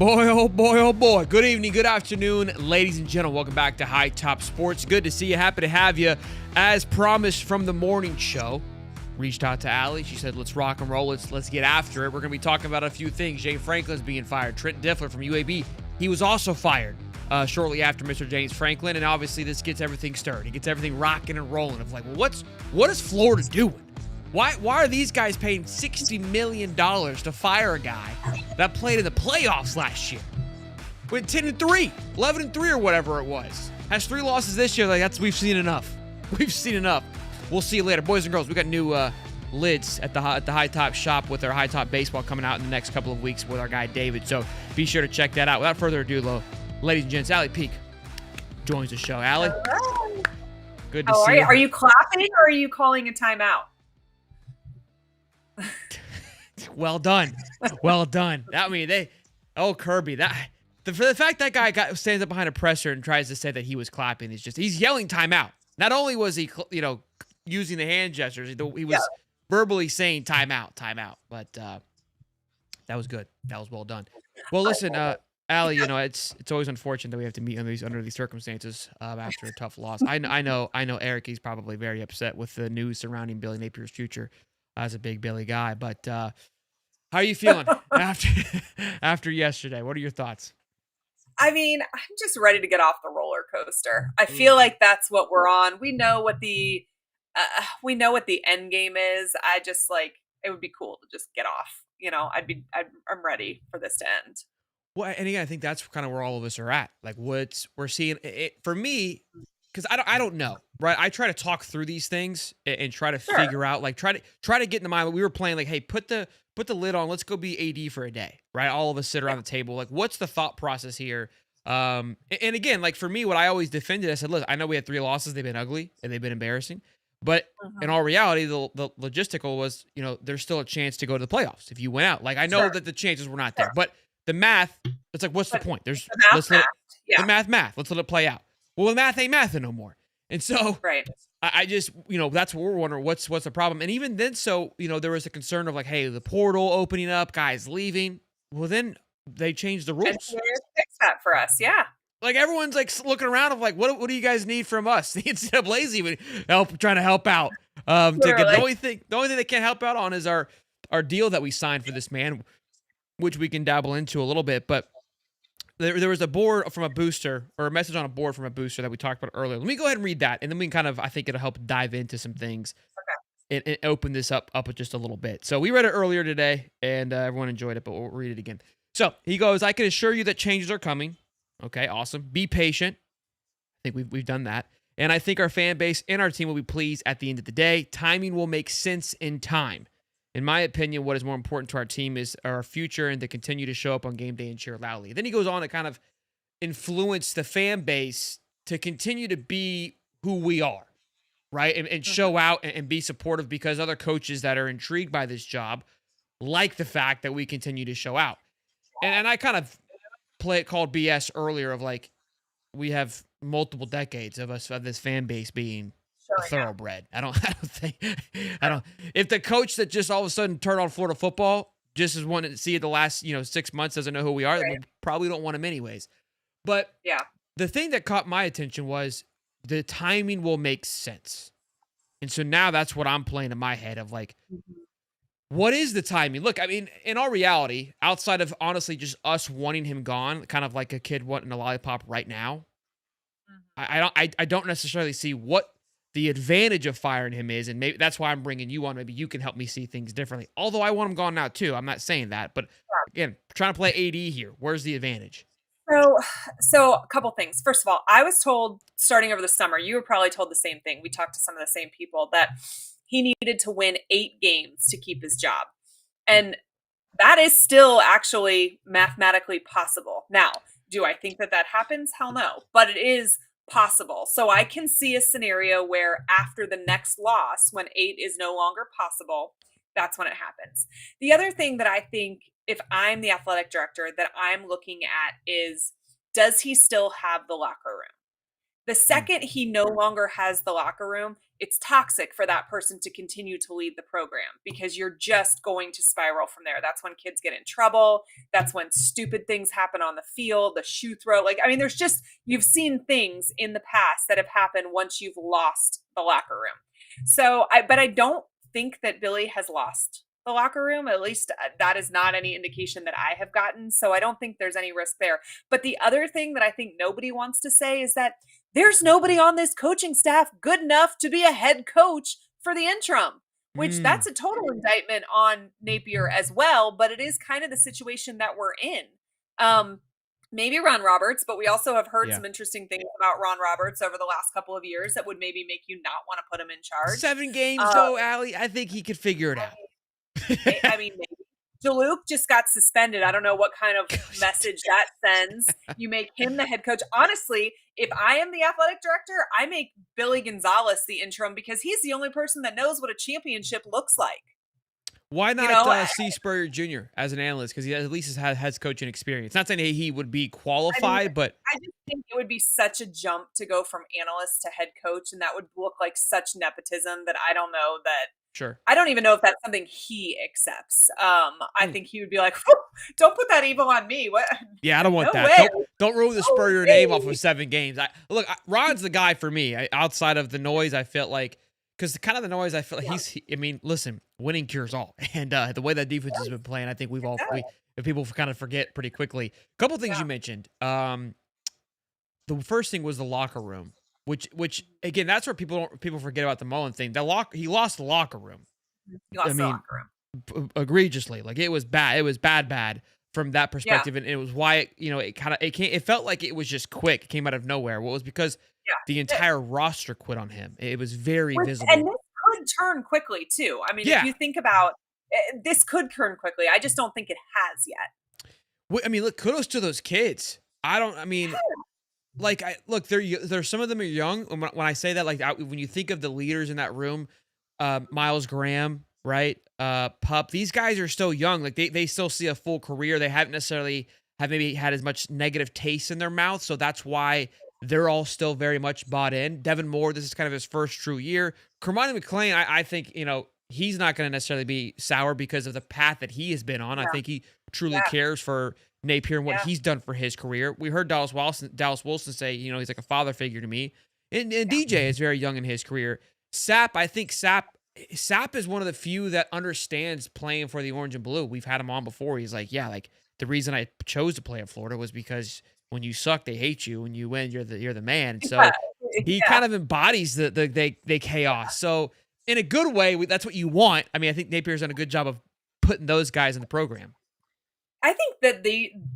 Boy, oh boy, oh boy. Good evening, good afternoon, ladies and gentlemen. Welcome back to High Top Sports. Good to see you. Happy to have you. As promised from the morning show, reached out to Allie. She said, let's rock and roll. Let's get after it. We're going to be talking about a few things. Jay Franklin's being fired. Trent Diffler from UAB, he was also fired shortly after Mr. James Franklin. And obviously this gets everything stirred. It gets everything rocking and rolling of like, well, what is Florida doing? Why are these guys paying $60 million to fire a guy that played in the playoffs last year? Went 10-3, 11-3 or whatever it was. Has 3 losses this year. Like we've seen enough. We've seen enough. We'll see you later. Boys and girls, we got new lids at the High Top shop with our High Top baseball coming out in the next couple of weeks with our guy David. So be sure to check that out. Without further ado, though, ladies and gents, Allie Peak joins the show. Allie, hello. Good to see you. Are you clapping or are you calling a timeout? Well done. Well done. I mean, Kirby, for the fact that guy stands up behind a presser and tries to say that he was clapping is just, he's yelling timeout. Not only was he, using the hand gestures, he was verbally saying timeout. But that was good. That was well done. Well, listen, Allie, it's always unfortunate that we have to meet under these circumstances after a tough loss. I know Eric, he's probably very upset with the news surrounding Billy Napier's future as a big Billy guy. But how are you feeling after yesterday? What are your thoughts? I mean, I'm just ready to get off the roller coaster. I feel like that's what we're on. We know what the end game is. I just it would be cool to just get off. I'm ready for this to end. Well, and again, I think that's kind of where all of us are at. Like we're seeing it for me, because I don't know, right? I try to talk through these things and try to figure out, try to get in the mind. We were playing hey, put the lid on. Let's go be AD for a day, right? All of us sit around the table. What's the thought process here? And again, for me, what I always defended, I said, look, I know we had 3 losses. They've been ugly and they've been embarrassing. But in all reality, the logistical was, there's still a chance to go to the playoffs if you went out. I know that the chances were not there, but the math, it's what's the point? There's the math. Let's let it play out. Well, the math ain't mathing no more. And so I just, that's what we're wondering. What's the problem? And even then, there was a concern of hey, the portal opening up, guys leaving. Well, then they changed the rules. Fix that for us. Yeah. Everyone's looking around of what do you guys need from us? The NCAA's even trying to help out. The only thing they can't help out on is our deal that we signed for this man, which we can dabble into a little bit. But there was a board from a booster, or a message on a board from a booster that we talked about earlier. Let me go ahead and read that, and then we can I think it'll help dive into some things and open this up just a little bit. So we read it earlier today, and everyone enjoyed it, but we'll read it again. So he goes, I can assure you that changes are coming. Okay, awesome. Be patient. I think we've done that. And I think our fan base and our team will be pleased at the end of the day. Timing will make sense in time. In my opinion, what is more important to our team is our future and to continue to show up on game day and cheer loudly. Then he goes on to kind of influence the fan base to continue to be who we are, right? And show out and be supportive, because other coaches that are intrigued by this job like the fact that we continue to show out. And I kind of called BS earlier of we have multiple decades of this fan base being a thoroughbred. I don't think if the coach that just all of a sudden turned on Florida football just is wanting to see it the last 6 months doesn't know who we are, then we probably don't want him anyways. But the thing that caught my attention was the timing will make sense. And so now that's what I'm playing in my head of what is the timing? Look, I mean, in all reality, outside of honestly just us wanting him gone, kind of like a kid wanting a lollipop right now, I don't necessarily see what the advantage of firing him is, and maybe that's why I'm bringing you on. Maybe you can help me see things differently. Although I want him gone now too. I'm not saying that, but again, trying to play AD here. Where's the advantage? So a couple things. First of all, I was told starting over the summer, you were probably told the same thing. We talked to some of the same people that he needed to win 8 games to keep his job. And that is still actually mathematically possible. Now, do I think that happens? Hell no. But it is possible. So I can see a scenario where after the next loss, when 8 is no longer possible, that's when it happens. The other thing that I think, if I'm the athletic director, that I'm looking at is, does he still have the locker room? The Mm. second he no longer has the locker room, it's toxic for that person to continue to lead the program because you're just going to spiral from there. That's when kids get in trouble. That's when stupid things happen on the field, the shoe throw. Like, I mean, there's just, you've seen things in the past that have happened once you've lost the locker room. But I don't think that Billy has lost the locker room. At least that is not any indication that I have gotten. So I don't think there's any risk there. But the other thing that I think nobody wants to say is that there's nobody on this coaching staff good enough to be a head coach for the interim, which Mm. that's a total indictment on Napier as well, but it is kind of the situation that we're in. Um, Maybe Ron Roberts, but we also have heard Yeah. some interesting things about Ron Roberts over the last couple of years that would maybe make you not want to put him in charge. 7 games Uh, though, Allie. I think he could figure it out. I mean, maybe. Jaluk just got suspended. I don't know what kind of message that sends. You make him the head coach. Honestly, if I am the athletic director, I make Billy Gonzalez the interim because he's the only person that knows what a championship looks like. Why You not know, see Spurrier Jr. as an analyst because he at least has coaching experience? Not saying he would be I mean, qualified, but I just think it would be such a jump to go from analyst to head coach, and that would look like such nepotism that I don't know that sure. I don't even know if that's something he accepts. I Mm. think he would be like, "Whew, don't put that evil on me. What? Yeah, I don't want No that. way. Don't ruin the No Spurrier name off way." of 7 games. Ron's the guy for me. Outside of the noise, I felt like because kind of the noise, I feel like I mean, listen, winning cures all, and the way that defense has been playing, I think people kind of forget pretty quickly. A couple things Yeah. you mentioned. The first thing was the locker room, which again, that's where people forget about the Mullen thing. He lost the locker room. He I lost the mean, locker room. egregiously. Like it was bad. It was bad from that Yeah. perspective, and it was why it felt like it was just quick. It came out of nowhere. Well, it was because the Yeah. entire roster quit on him. It was very And visible. this could turn quickly too. I mean, if Yeah. you think about this could turn quickly. I just don't think it has yet. I mean, look, kudos to those kids. I mean, like, there's some of them are young. When I say that, like, when you think of the leaders in that room, Miles Graham, right? Pup, these guys are still young. Like, they still see a full career. They haven't necessarily have maybe had as much negative taste in their mouth. So that's why they're all still very much bought in. Devin Moore, this is kind of his first true year. Kermani McClain, I think, he's not going to necessarily be sour because of the path that he has been on. I think he truly cares for Napier and what he's done for his career. We heard Dallas Wilson say, he's like a father figure to me. And DJ is very young in his career. I think Sapp is one of the few that understands playing for the orange and blue. We've had him on before. He's like, yeah, like the reason I chose to play in Florida was because when you suck, they hate you. When you win, you're the man. And so he kind of embodies the chaos. So in a good way, that's what you want. I mean, I think Napier's done a good job of putting those guys in the program. I think that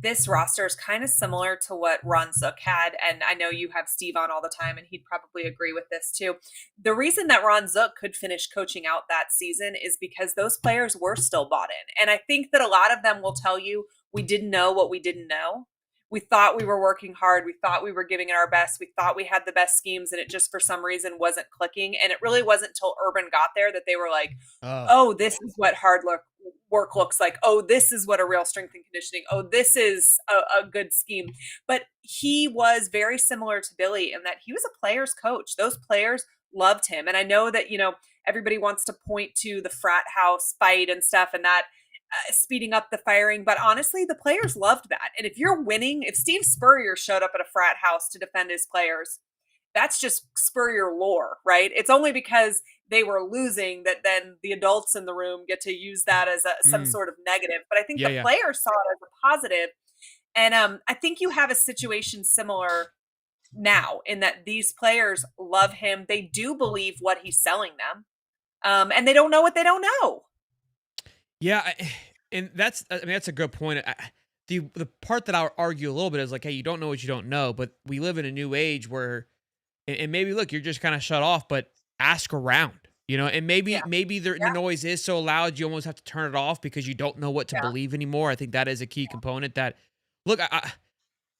this roster is kind of similar to what Ron Zook had, and I know you have Steve on all the time, and he'd probably agree with this too. The reason that Ron Zook could finish coaching out that season is because those players were still bought in, and I think that a lot of them will tell you we didn't know what we didn't know. We thought we were working hard. We thought we were giving it our best. We thought we had the best schemes, and it just for some reason wasn't clicking. And it really wasn't until Urban got there that they were like, "Oh, this is what hard work looks like. Oh, this is what a real strength and conditioning. Oh, this is a good scheme." But he was very similar to Billy in that he was a player's coach. Those players loved him. And I know that, everybody wants to point to the frat house fight and stuff and that speeding up the firing. But honestly, the players loved that. And if you're winning, if Steve Spurrier showed up at a frat house to defend his players, that's just Spurrier lore, right? It's only because they were losing that then the adults in the room get to use that as some sort of negative. But I think the players saw it as a positive. And I think you have a situation similar now in that these players love him. They do believe what he's selling them. And they don't know what they don't know. Yeah, and that's a good point. The part that I'll argue a little bit is like, hey, you don't know what you don't know, but we live in a new age where, and maybe look, you're just kind of shut off, but ask around, and maybe the noise is so loud you almost have to turn it off because you don't know what to believe anymore. I think that is a key component. That look,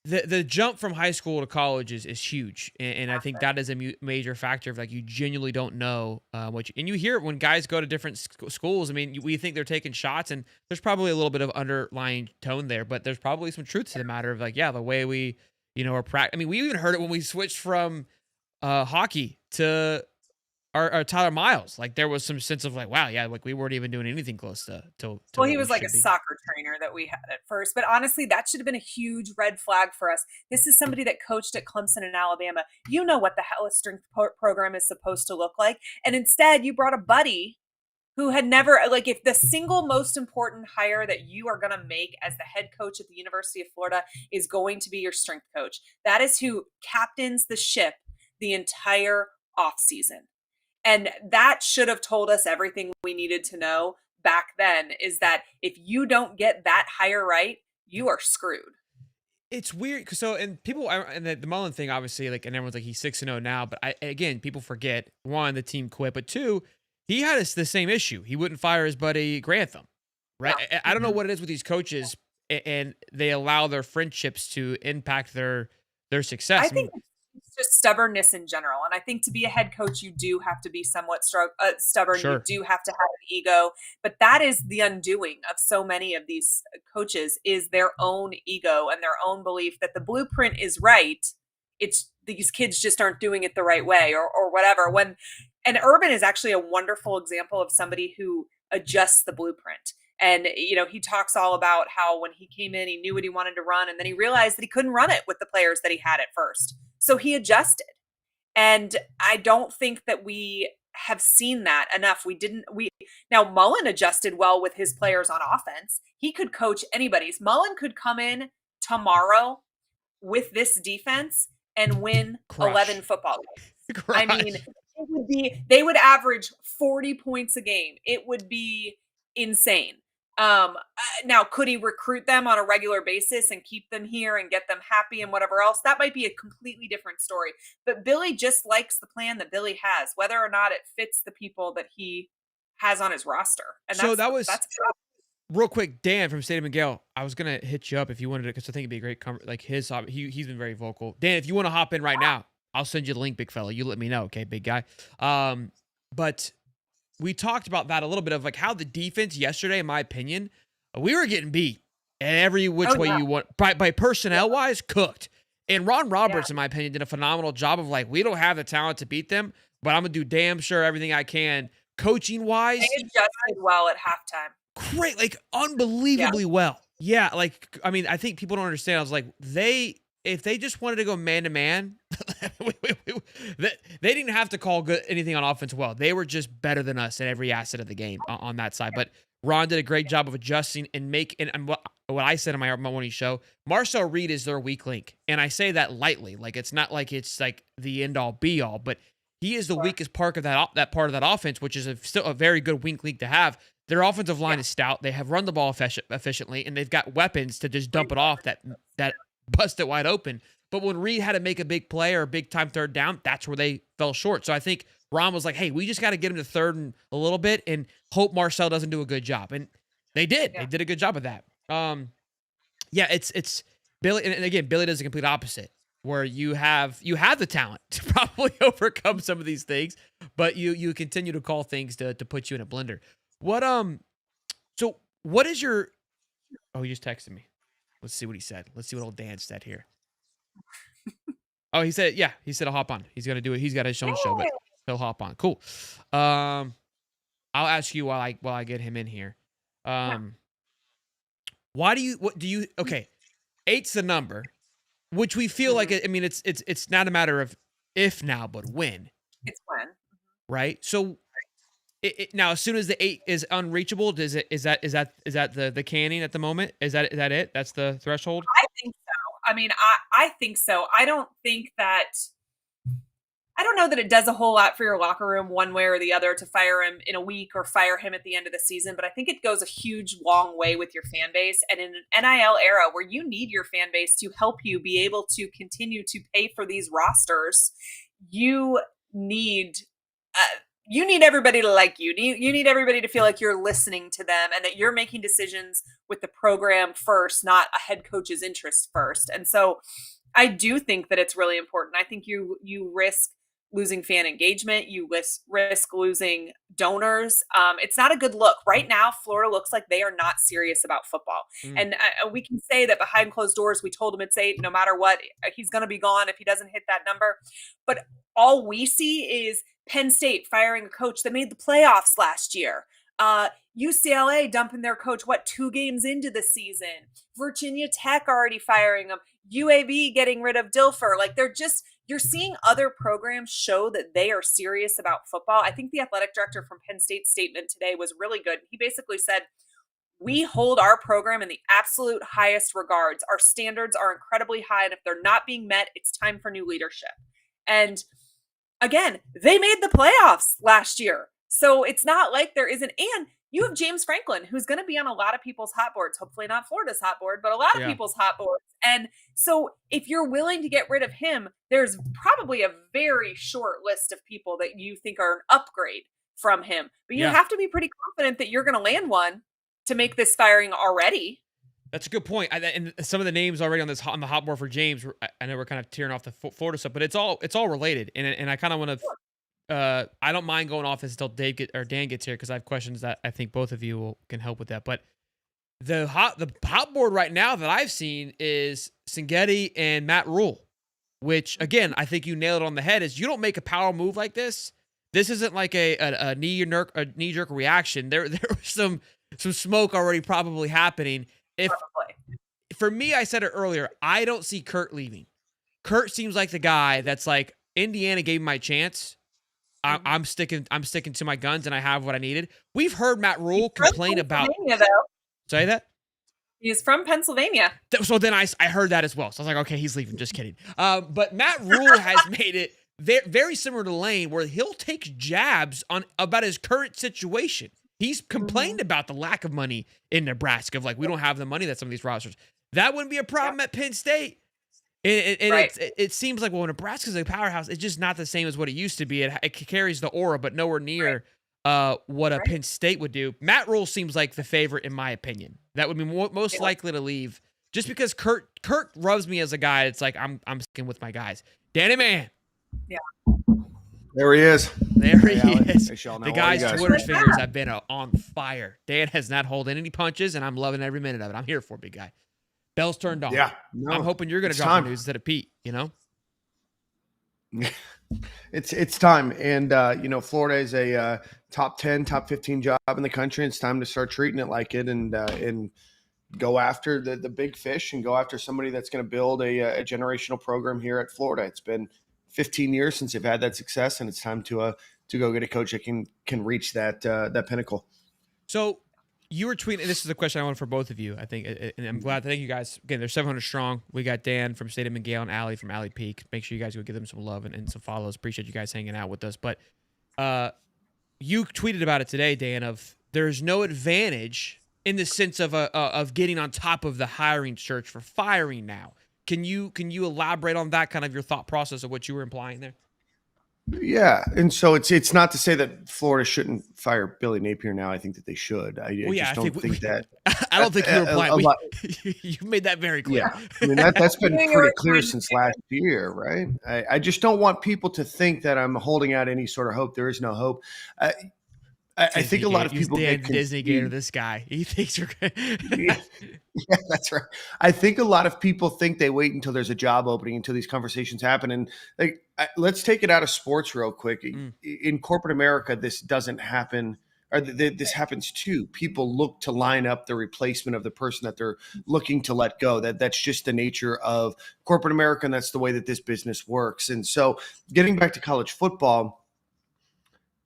the jump from high school to college is huge, and I think that is a major factor of like you genuinely don't know and you hear it when guys go to different schools. I mean, we think they're taking shots, and there's probably a little bit of underlying tone there, but there's probably some truth to the matter of like, the way we are I mean, we even heard it when we switched from hockey to our Tyler Miles. Like there was some sense of like, wow, yeah, like we weren't even doing anything close to Well, he what we was like a should be. soccer trainer that we had at first, but honestly, that should have been a huge red flag for us. This is somebody that coached at Clemson and Alabama. You know what the hell a strength program is supposed to look like, and instead, you brought a buddy who had never, like, if the single most important hire that you are going to make as the head coach at the University of Florida is going to be your strength coach, that is who captains the ship the entire offseason. And that should have told us everything we needed to know back then, is that if you don't get that hire right, you are screwed. It's weird. So, and people, and the Mullen thing, obviously, like, and everyone's like, he's 6-0 now. But again, people forget one, the team quit, but two, he had the same issue. He wouldn't fire his buddy Grantham, right? Yeah. I don't know what it is with these coaches, and they allow their friendships to impact their I success. I think mean, it's just stubbornness in general. And I think to be a head coach, you do have to be somewhat stubborn. You sure, do have to have an ego. But that is the undoing of so many of these coaches, is their own ego and their own belief that the blueprint is right. It's these kids just aren't doing it the right way, or whatever. And Urban is actually a wonderful example of somebody who adjusts the blueprint. And, he talks all about how when he came in, he knew what he wanted to run, and then he realized that he couldn't run it with the players that he had at first. So he adjusted. And I don't think that we have seen that enough. Now Mullen adjusted well with his players on offense. He could coach anybody's. Mullen could come in tomorrow with this defense and win crush. 11 football games. Crush. I mean, they would average 40 points a game. It would be insane. Now, could he recruit them on a regular basis and keep them here and get them happy and whatever else? That might be a completely different story. But Billy just likes the plan that Billy has, whether or not it fits the people that he has on his roster. And So that's real quick, Dan from State of Miguel. I was gonna hit you up if you wanted to, because I think it'd be a great like his. He's been very vocal. Dan, if you want to hop in right now, I'll send you the link, big fella. You let me know, okay, big guy. But we talked about that a little bit of like how the defense yesterday, in my opinion, we were getting beat every which way you want by personnel wise, cooked. And Ron Roberts, in my opinion, did a phenomenal job of like, we don't have the talent to beat them, but I'm gonna do damn sure everything I can coaching wise. They adjusted well at halftime. Great, like unbelievably well. Yeah, like I mean, I think people don't understand. I was like, if they just wanted to go man to man, they didn't have to call anything on offense well. They were just better than us in every asset of the game on that side. But Ron did a great job of adjusting and and what I said in my morning show, Marcel Reed is their weak link. And I say that lightly. Like it's not like it's like the end all be all, but he is the weakest part of that part of that offense, which is still a very good weak link to have. Their offensive line is stout. They have run the ball efficiently, and they've got weapons to just dump it off that bust it wide open. But when Reed had to make a big play or a big time third down, that's where they fell short. So I think Ron was like, hey, we just got to get him to third and a little bit and hope Marcel doesn't do a good job. And they did. Yeah. They did a good job of that. Yeah, it's Billy. And again, Billy does the complete opposite, where you have the talent to probably overcome some of these things, but you continue to call things to put you in a blender. So what is your, oh, he just texted me. Let's see what he said. Let's see what old Dan said here. Oh, he said I'll hop on. He's going to do it. He's got his own show, but he'll hop on. Cool. I'll ask you while I get him in here. Why do you, okay. 8's the number, which we feel like, I mean, it's not a matter of if now, but when. It's when. Right? So now, as soon as the 8 is unreachable, is that the canning at the moment? Is that it? That's the threshold? I think so. I mean, I think so. I don't know that it does a whole lot for your locker room one way or the other to fire him in a week or fire him at the end of the season, but I think it goes a huge, long way with your fan base. And in an NIL era where you need your fan base to help you be able to continue to pay for these rosters, you need everybody to like you. You need everybody to feel like you're listening to them and that you're making decisions with the program first, not a head coach's interest first. And so I do think that it's really important. I think you risk losing fan engagement. You risk losing donors. It's not a good look. Right now, Florida looks like they are not serious about football. And we can say that behind closed doors, we told him it's 8, no matter what, he's going to be gone if he doesn't hit that number. But all we see is Penn State firing a coach that made the playoffs last year. UCLA dumping their coach, 2 games into the season. Virginia Tech already firing him. UAB getting rid of Dilfer. Like, you're seeing other programs show that they are serious about football. I think the athletic director from Penn State's statement today was really good. He basically said, we hold our program in the absolute highest regards. Our standards are incredibly high, and if they're not being met, it's time for new leadership. And again, they made the playoffs last year. So it's not like there isn't. And you have James Franklin, who's going to be on a lot of people's hot boards, hopefully not Florida's hot board, but a lot of people's hot boards. And so if you're willing to get rid of him, there's probably a very short list of people that you think are an upgrade from him. But you have to be pretty confident that you're going to land one to make this firing already. That's a good point. And some of the names already on the hot board for James, I know we're kind of tearing off the Florida stuff, but it's all related. And I kind of want to. I don't mind going off this until Dan gets here, because I have questions that I think both of you can help with that. But the hot board right now that I've seen is Singetti and Matt Rule, which again I think you nailed it on the head. Is you don't make a power move like this. This isn't like a knee jerk reaction. There was some smoke already probably happening. For me, I said it earlier, I don't see Kurt leaving. Kurt seems like the guy that's like, Indiana gave me my chance. I'm sticking to my guns, and I have what I needed. We've heard Matt Rule complain about. Say that? He's from Pennsylvania. So then I heard that as well. So I was like, okay, he's leaving. Just kidding. But Matt Rule has made it very similar to Lane, where he'll take jabs about his current situation. He's complained about the lack of money in Nebraska, of like, we don't have the money that some of these rosters. That wouldn't be a problem at Penn State. It seems like, well, Nebraska's a powerhouse. It's just not the same as what it used to be. It carries the aura, but nowhere near what a Penn State would do. Matt Rule seems like the favorite, in my opinion. That would be most likely to leave, just because Kurt rubs me as a guy. It's like, I'm sticking with my guys. Danny Man. Yeah. There he is. There he is. The guy's Twitter fingers have been on fire. Dan has not holding any punches, and I'm loving every minute of it. I'm here for it, big guy. Bell's turned on. Yeah. I'm hoping you're going to drop the news instead of Pete, It's time. And, Florida is a top 10, top 15 job in the country. It's time to start treating it like it and go after the big fish and go after somebody that's going to build a generational program here at Florida. It's been 15 years since they've had that success, and it's time to go get a coach that can reach that pinnacle. So you were tweeting, and this is a question I want for both of you, I think, and I'm glad to thank you guys. Again, they're 700 strong. We got Dan from State of McGill and Allie from Allie Peak. Make sure you guys go give them some love and some follows. Appreciate you guys hanging out with us. But you tweeted about it today, Dan, of there's no advantage in the sense of getting on top of the hiring search for firing now. Can you elaborate on that, kind of your thought process of what you were implying there? Yeah, and so it's not to say that Florida shouldn't fire Billy Napier now. I think that they should. I just don't think that. I don't think you were implying. You made that very clear. Yeah, I mean that's been pretty clear since last year, right? I just don't want people to think that I'm holding out any sort of hope. There is no hope. I think a lot of people get Disney Gator. This guy, he thinks you're good. Yeah, that's right. I think a lot of people think they wait until there's a job opening until these conversations happen. And let's take it out of sports real quick. In corporate America, this doesn't happen, or this happens too. People look to line up the replacement of the person that they're looking to let go. That's just the nature of corporate America, and that's the way that this business works. And so, getting back to college football.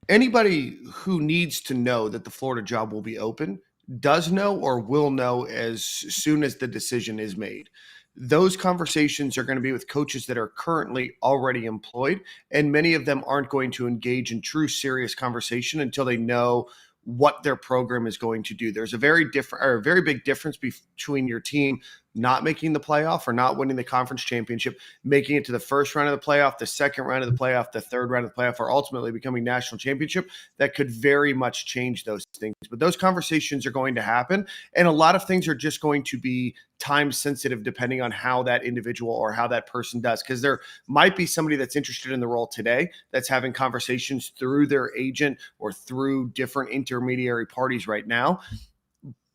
Anybody who needs to know that the Florida job will be open does know or will know as soon as the decision is made. Those conversations are going to be with coaches that are currently already employed, and many of them aren't going to engage in true serious conversation until they know what their program is going to do. There's a very big difference between your team not making the playoff or not winning the conference championship, making it to the first round of the playoff, the second round of the playoff, the third round of the playoff, or ultimately becoming national championship. That could very much change those things. But those conversations are going to happen, and a lot of things are just going to be time sensitive depending on how that individual or how that person does. Because there might be somebody that's interested in the role today that's having conversations through their agent or through different intermediary parties right now.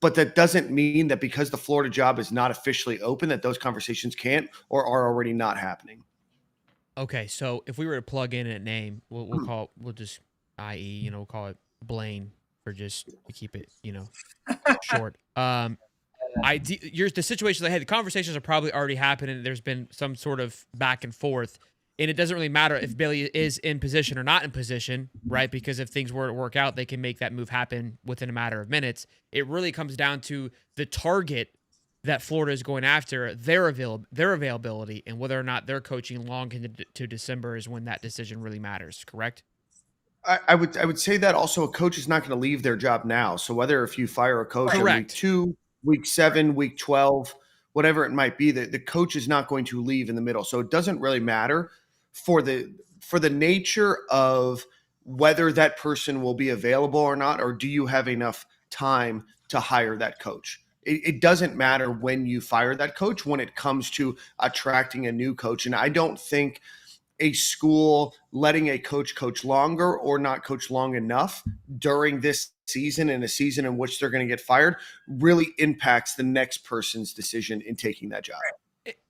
But that doesn't mean that because the Florida job is not officially open, that those conversations can't or are already not happening. Okay, so if we were to plug in a name, we'll just i.e. We'll call it Blaine for just to keep it short. The situations I had, the conversations are probably already happening. There's been some sort of back and forth, and it doesn't really matter if Billy is in position or not in position, right? Because if things were to work out, they can make that move happen within a matter of minutes. It really comes down to the target that Florida is going after, their availability, and whether or not they're coaching long into December is when that decision really matters. Correct? I would say that also a coach is not going to leave their job now. So whether if you fire a coach in week 2, week 7, week 12, whatever it might be, the coach is not going to leave in the middle. So it doesn't really matter for the nature of whether that person will be available or not, or do you have enough time to hire that coach? It doesn't matter when you fire that coach when it comes to attracting a new coach. And I don't think a school letting a coach longer or not coach long enough during this season and a season in which they're going to get fired really impacts the next person's decision in taking that job.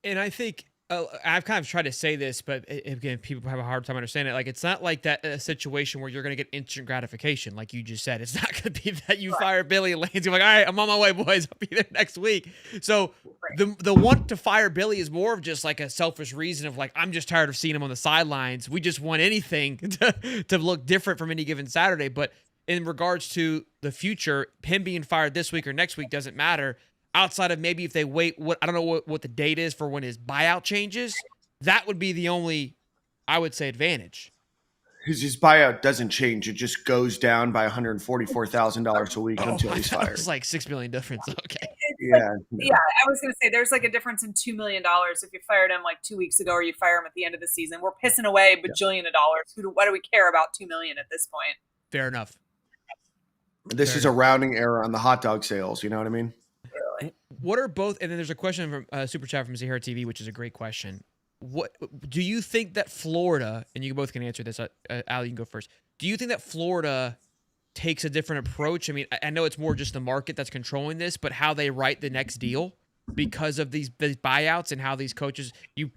And I think I've kind of tried to say this, but again, people have a hard time understanding it. Like, it's not like that a situation where you're going to get instant gratification, like you just said. It's not going to be that you fire Billy and Lane's like, all right, I'm on my way, boys. I'll be there next week. So the want to fire Billy is more of just like a selfish reason of like, I'm just tired of seeing him on the sidelines. We just want anything to look different from any given Saturday. But in regards to the future, him being fired this week or next week doesn't matter. Outside of maybe if they wait, I don't know what the date is for when his buyout changes. That would be the only, I would say, advantage. His buyout doesn't change; it just goes down by $144,000 a week until he's fired. It's like $6 million difference. Okay. Yeah. I was going to say there's like a difference in $2 million if you fired him like 2 weeks ago or you fire him at the end of the season. We're pissing away bajillion of dollars. Why do we care about $2 million at this point? Fair enough. This is a rounding error on the hot dog sales. You know what I mean? What are both? And then there's a question from Super Chat from Zahara TV, which is a great question. What do you think that Florida, and you both can answer this, Al, you can go first. Do you think that Florida takes a different approach? I mean, I know it's more just the market that's controlling this, but how they write the next deal because of these buyouts and how these coaches, you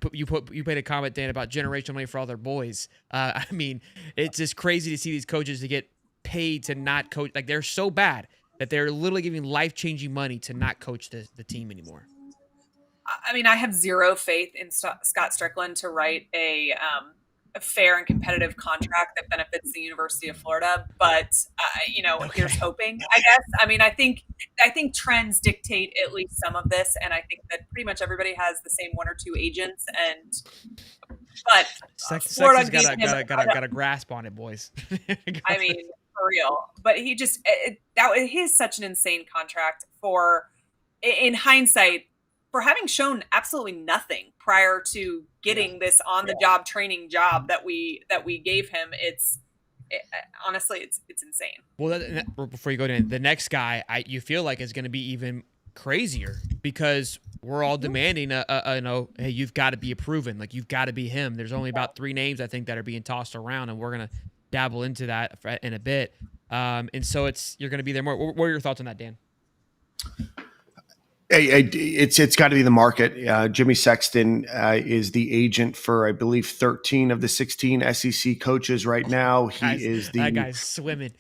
made a comment, Dan, about generational money for all their boys. I mean, it's just crazy to see these coaches to get paid to not coach. Like, they're so bad that they're literally giving life-changing money to not coach the team anymore. I mean, I have zero faith in Scott Strickland to write a fair and competitive contract that benefits the University of Florida. But, here's hoping, I guess. I mean, I think trends dictate at least some of this. And I think that pretty much everybody has the same 1 or 2 agents. But Florida's got a grasp on it, boys. I mean, for real. But he just he is such an insane contract in hindsight, for having shown absolutely nothing prior to getting this on the job training job that we gave him. Honestly, it's insane. Well, before you go to the next guy, you feel like is going to be even crazier because we're all demanding hey, you've got to be a proven, like you've got to be him. There's only about 3 names I think that are being tossed around, and we're going to dabble into that in a bit. And so you're going to be there more. What are your thoughts on that, Dan? It's got to be the market. Jimmy Sexton is the agent for, I believe, 13 of the 16 SEC coaches right now. That guy's swimming.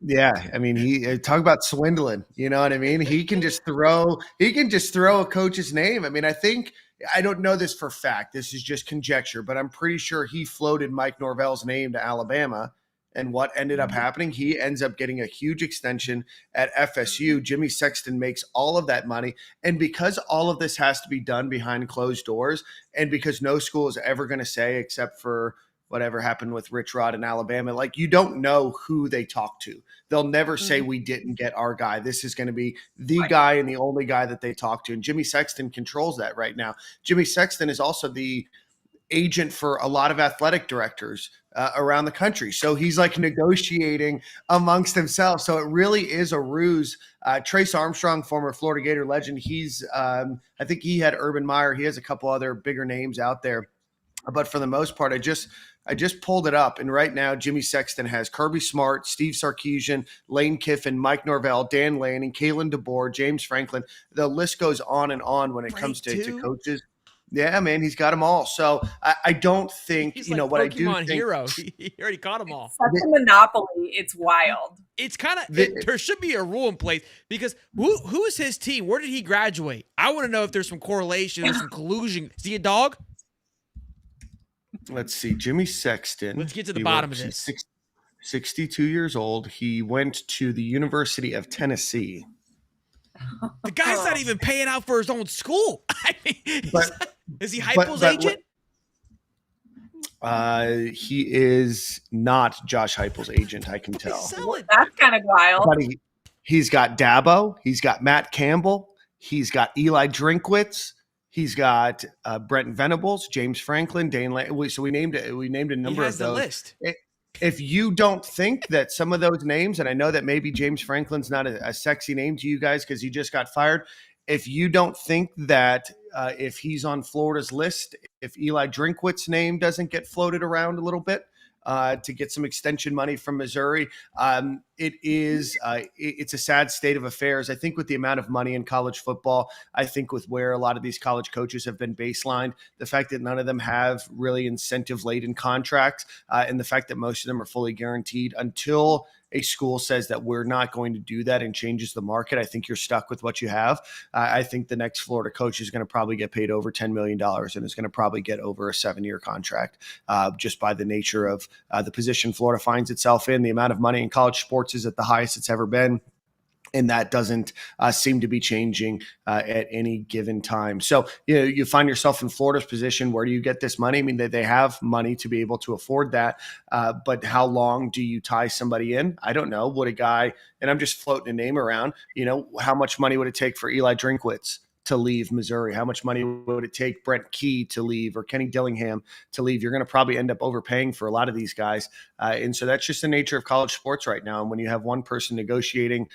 Yeah, I mean, he talk about swindling. You know what I mean? He can just throw a coach's name. I mean, I don't know this for fact. This is just conjecture, but I'm pretty sure he floated Mike Norvell's name to Alabama. And what ended up happening, he ends up getting a huge extension at FSU. Jimmy Sexton makes all of that money. And because all of this has to be done behind closed doors, and because no school is ever going to say, except for whatever happened with Rich Rod in Alabama, like, you don't know who they talk to. They'll never say we didn't get our guy. This is going to be the guy and the only guy that they talk to. And Jimmy Sexton controls that right now. Jimmy Sexton is also the agent for a lot of athletic directors around the country. So he's like negotiating amongst himself. So it really is a ruse. Trace Armstrong, former Florida Gator legend, he's I think he had Urban Meyer. He has a couple other bigger names out there. But for the most part, I just pulled it up, and right now Jimmy Sexton has Kirby Smart, Steve Sarkisian, Lane Kiffin, Mike Norvell, Dan Lanning, Kalen DeBoer, James Franklin. The list goes on and on when it comes to coaches. Yeah, man, he's got them all. So I don't think, He's you like know, what I do Pokemon think. hero. He already caught them all. It's such a monopoly. It's wild. It's kind of there should be a rule in place because who is his team? Where did he graduate? I want to know if there's some correlation or some collusion. Is he a dog? Let's see, Jimmy Sexton. Let's get to the bottom of this. 62 years old. He went to the University of Tennessee. The guy's not even paying out for his own school. I mean, is he Heupel's agent? He is not Josh Heupel's agent, I can tell. That's kind of wild. But he's got Dabo. He's got Matt Campbell. He's got Eli Drinkwitz. He's got Brent Venables, James Franklin, Dane Lang. So we named a number of those. The list. If you don't think that some of those names, and I know that maybe James Franklin's not a sexy name to you guys because he just got fired. If you don't think that if he's on Florida's list, if Eli Drinkwitz's name doesn't get floated around a little bit to get some extension money from Missouri, it's a sad state of affairs. I think with the amount of money in college football, I think with where a lot of these college coaches have been baselined, the fact that none of them have really incentive-laden contracts, and the fact that most of them are fully guaranteed until a school says that we're not going to do that and changes the market, I think you're stuck with what you have. I think the next Florida coach is going to probably get paid over $10 million and is going to probably get over a 7-year contract just by the nature of the position Florida finds itself in. The amount of money in college sports is at the highest it's ever been. And that doesn't seem to be changing at any given time. So, you find yourself in Florida's position. Where do you get this money? I mean, they have money to be able to afford that. But how long do you tie somebody in? I don't know. Would a guy, and I'm just floating a name around, how much money would it take for Eli Drinkwitz to leave Missouri? How much money would it take Brent Key to leave or Kenny Dillingham to leave? You're going to probably end up overpaying for a lot of these guys. And so that's just the nature of college sports right now. And when you have one person negotiating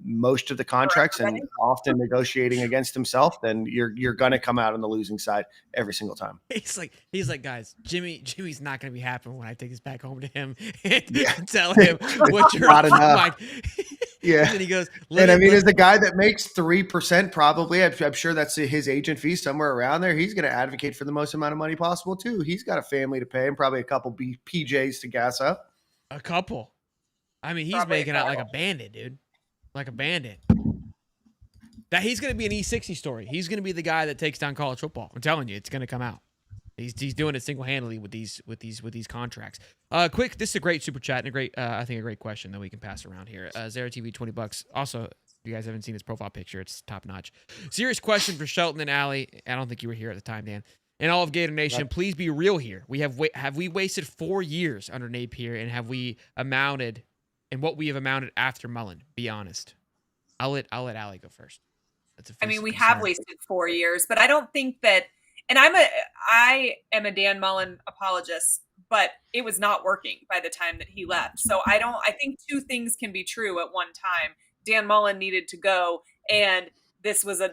most of the contracts and often negotiating against himself, then you're going to come out on the losing side every single time. He's like, guys, Jimmy's not going to be happy when I take this back home to him and tell him what you're like. Yeah. And he goes, as the guy that makes 3% probably, I'm sure that's his agent fee somewhere around there. He's going to advocate for the most amount of money possible too. He's got a family to pay and probably a couple PJs to gas up. A couple. I mean, he's probably making out like a bandit, dude. Like a bandit. That he's going to be an E60 story. He's going to be the guy that takes down college football. I'm telling you, it's going to come out. He's doing it single-handedly with these contracts. Quick, this is a great super chat and a great I think a great question that we can pass around here. Zara TV, $20. Also, if you guys haven't seen his profile picture, it's top notch. Serious question for Shelton and Allie. I don't think you were here at the time, Dan. And all of Gator Nation, please be real here. Have we wasted 4 years under Napier, and have we amounted, and what we have amounted after Mullen? Be honest. I'll let Allie go first. We have wasted 4 years, but I don't think that. And I am a Dan Mullen apologist, but it was not working by the time that he left. So I think two things can be true at one time. Dan Mullen needed to go, and this was a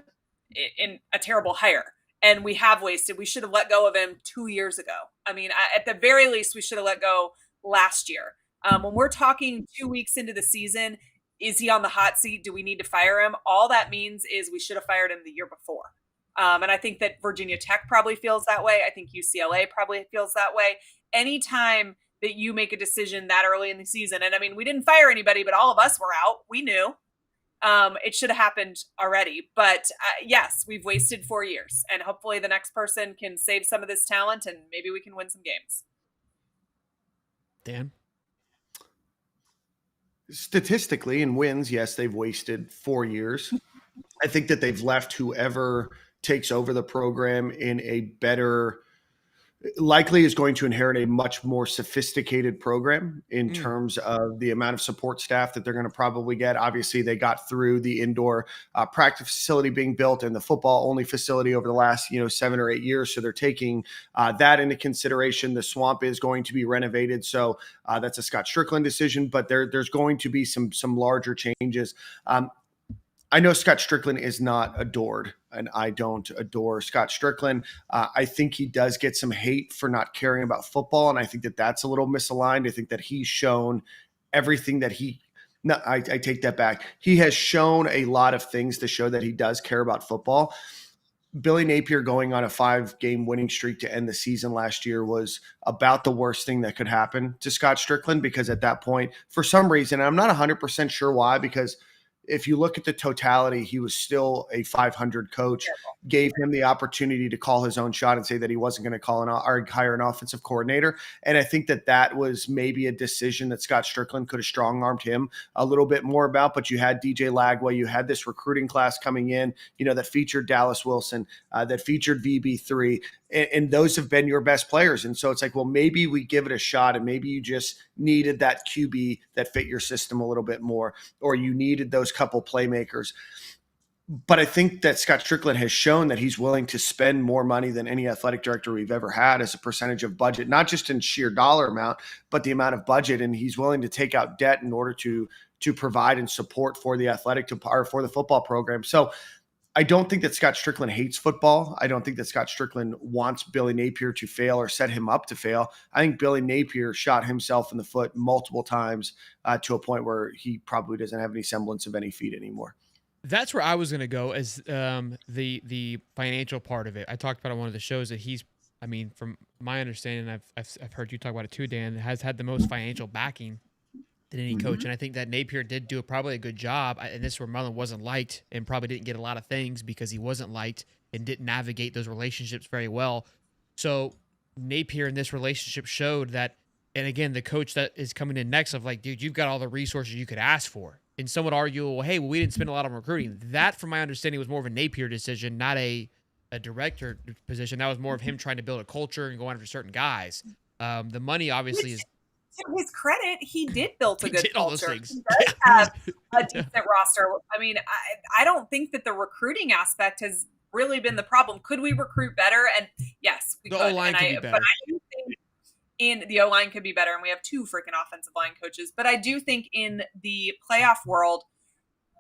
terrible hire. And we should have let go of him 2 years ago. I mean, at the very least, we should have let go last year. When we're talking 2 weeks into the season, is he on the hot seat? Do we need to fire him? All that means is we should have fired him the year before. And I think that Virginia Tech probably feels that way. I think UCLA probably feels that way. Anytime that you make a decision that early in the season, and I mean, we didn't fire anybody, but all of us were out. We knew it should have happened already. But yes, we've wasted 4 years, and hopefully the next person can save some of this talent, and maybe we can win some games. Dan? Statistically, in wins, yes, they've wasted 4 years. I think that they've left whoever takes over the program in a better likely is going to inherit a much more sophisticated program in terms of the amount of support staff that they're going to probably get. Obviously, they got through the indoor practice facility being built and the football only facility over the last 7 or 8 years. So they're taking that into consideration. The swamp is going to be renovated, so that's a Scott Strickland decision. But there's going to be some larger changes. I know Scott Strickland is not adored, and I don't adore Scott Strickland. I think he does get some hate for not caring about football, and I think that that's a little misaligned. I think that he's shown everything that he – no, I take that back. He has shown a lot of things to show that he does care about football. Billy Napier going on a 5-game winning streak to end the season last year was about the worst thing that could happen to Scott Strickland, because at that point, for some reason, I'm not 100% sure why, because – if you look at the totality, he was still a 500 coach, gave him the opportunity to call his own shot and say that he wasn't going to hire an offensive coordinator. And I think that was maybe a decision that Scott Strickland could have strong-armed him a little bit more about. But you had DJ Lagway, you had this recruiting class coming in, that featured Dallas Wilson, that featured VB3. And those have been your best players. And so it's like, well, maybe we give it a shot, and maybe you just needed that QB that fit your system a little bit more, or you needed those couple playmakers. But I think that Scott Strickland has shown that he's willing to spend more money than any athletic director we've ever had as a percentage of budget, not just in sheer dollar amount, but the amount of budget. And he's willing to take out debt in order to provide and support for the for the football program. So I don't think that Scott Strickland hates football. I don't think that Scott Strickland wants Billy Napier to fail or set him up to fail. I think Billy Napier shot himself in the foot multiple times to a point where he probably doesn't have any semblance of any feet anymore. That's where I was going to go as the financial part of it. I talked about on one of the shows that from my understanding, I've heard you talk about it too, Dan, has had the most financial backing than any coach. And I think that Napier did do probably a good job. And this is where Mullen wasn't liked and probably didn't get a lot of things because he wasn't liked and didn't navigate those relationships very well. So Napier in this relationship showed that, and again, the coach that is coming in next of like, dude, you've got all the resources you could ask for. And some would argue, well, hey, we didn't spend a lot on recruiting. That, from my understanding, was more of a Napier decision, not a director position. That was more of him trying to build a culture and go after certain guys. The money obviously is. To his credit, he did build a good culture. He does yeah. have a decent roster. I mean, I don't think that the recruiting aspect has really been the problem. Could we recruit better? And yes, we could. O-line could be better. But I do think the O-line could be better, and we have 2 freaking offensive line coaches. But I do think in the playoff world,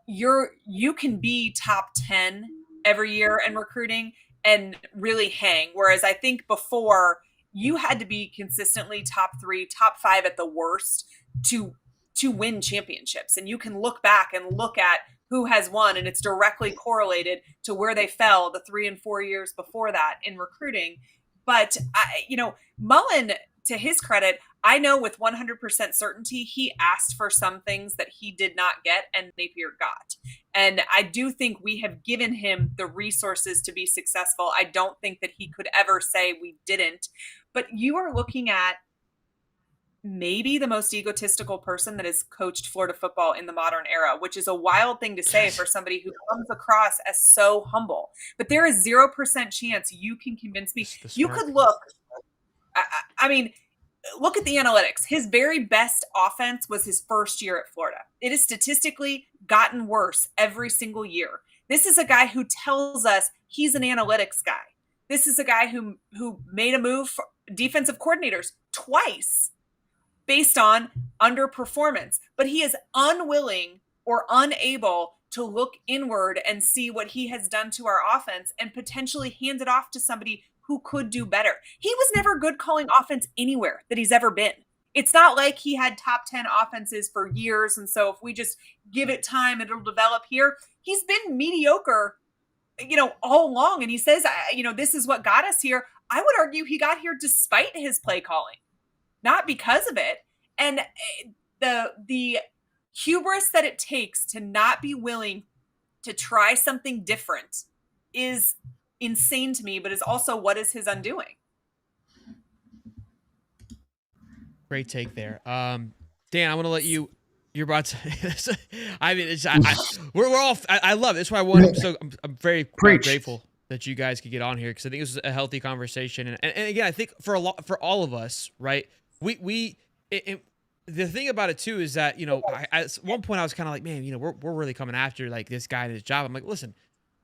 you can be top 10 every year in recruiting and really hang. Whereas I think before, you had to be consistently top 3, top 5 at the worst to win championships. And you can look back and look at who has won, and it's directly correlated to where they fell the 3 and 4 years before that in recruiting. But Mullen, to his credit, I know with 100% certainty, he asked for some things that he did not get and Napier got. And I do think we have given him the resources to be successful. I don't think that he could ever say we didn't. But you are looking at maybe the most egotistical person that has coached Florida football in the modern era, which is a wild thing to say for somebody who comes across as so humble. But there is 0% chance you can convince me. You could look. I mean, look at the analytics. His very best offense was his first year at Florida. It has statistically gotten worse every single year. This is a guy who tells us he's an analytics guy. This is a guy who made a move for defensive coordinators twice based on underperformance. But he is unwilling or unable to look inward and see what he has done to our offense and potentially hand it off to somebody who could do better. He was never good calling offense anywhere that he's ever been. It's not like he had top 10 offenses for years. And so if we just give it time, it'll develop here. He's been mediocre, all along. And he says, this is what got us here. I would argue he got here despite his play calling, not because of it. And the hubris that it takes to not be willing to try something different is insane to me, but is also what is his undoing. Great take there. Dan, I want to let you. You're about to. I mean, we're all. I love it. That's why I want him. So I'm very grateful. that you guys could get on here because I think this was a healthy conversation. And again, I think for all of us, right? The thing about it too is that at one point I was kind of like, man, we're really coming after like this guy and his job. I'm like, listen.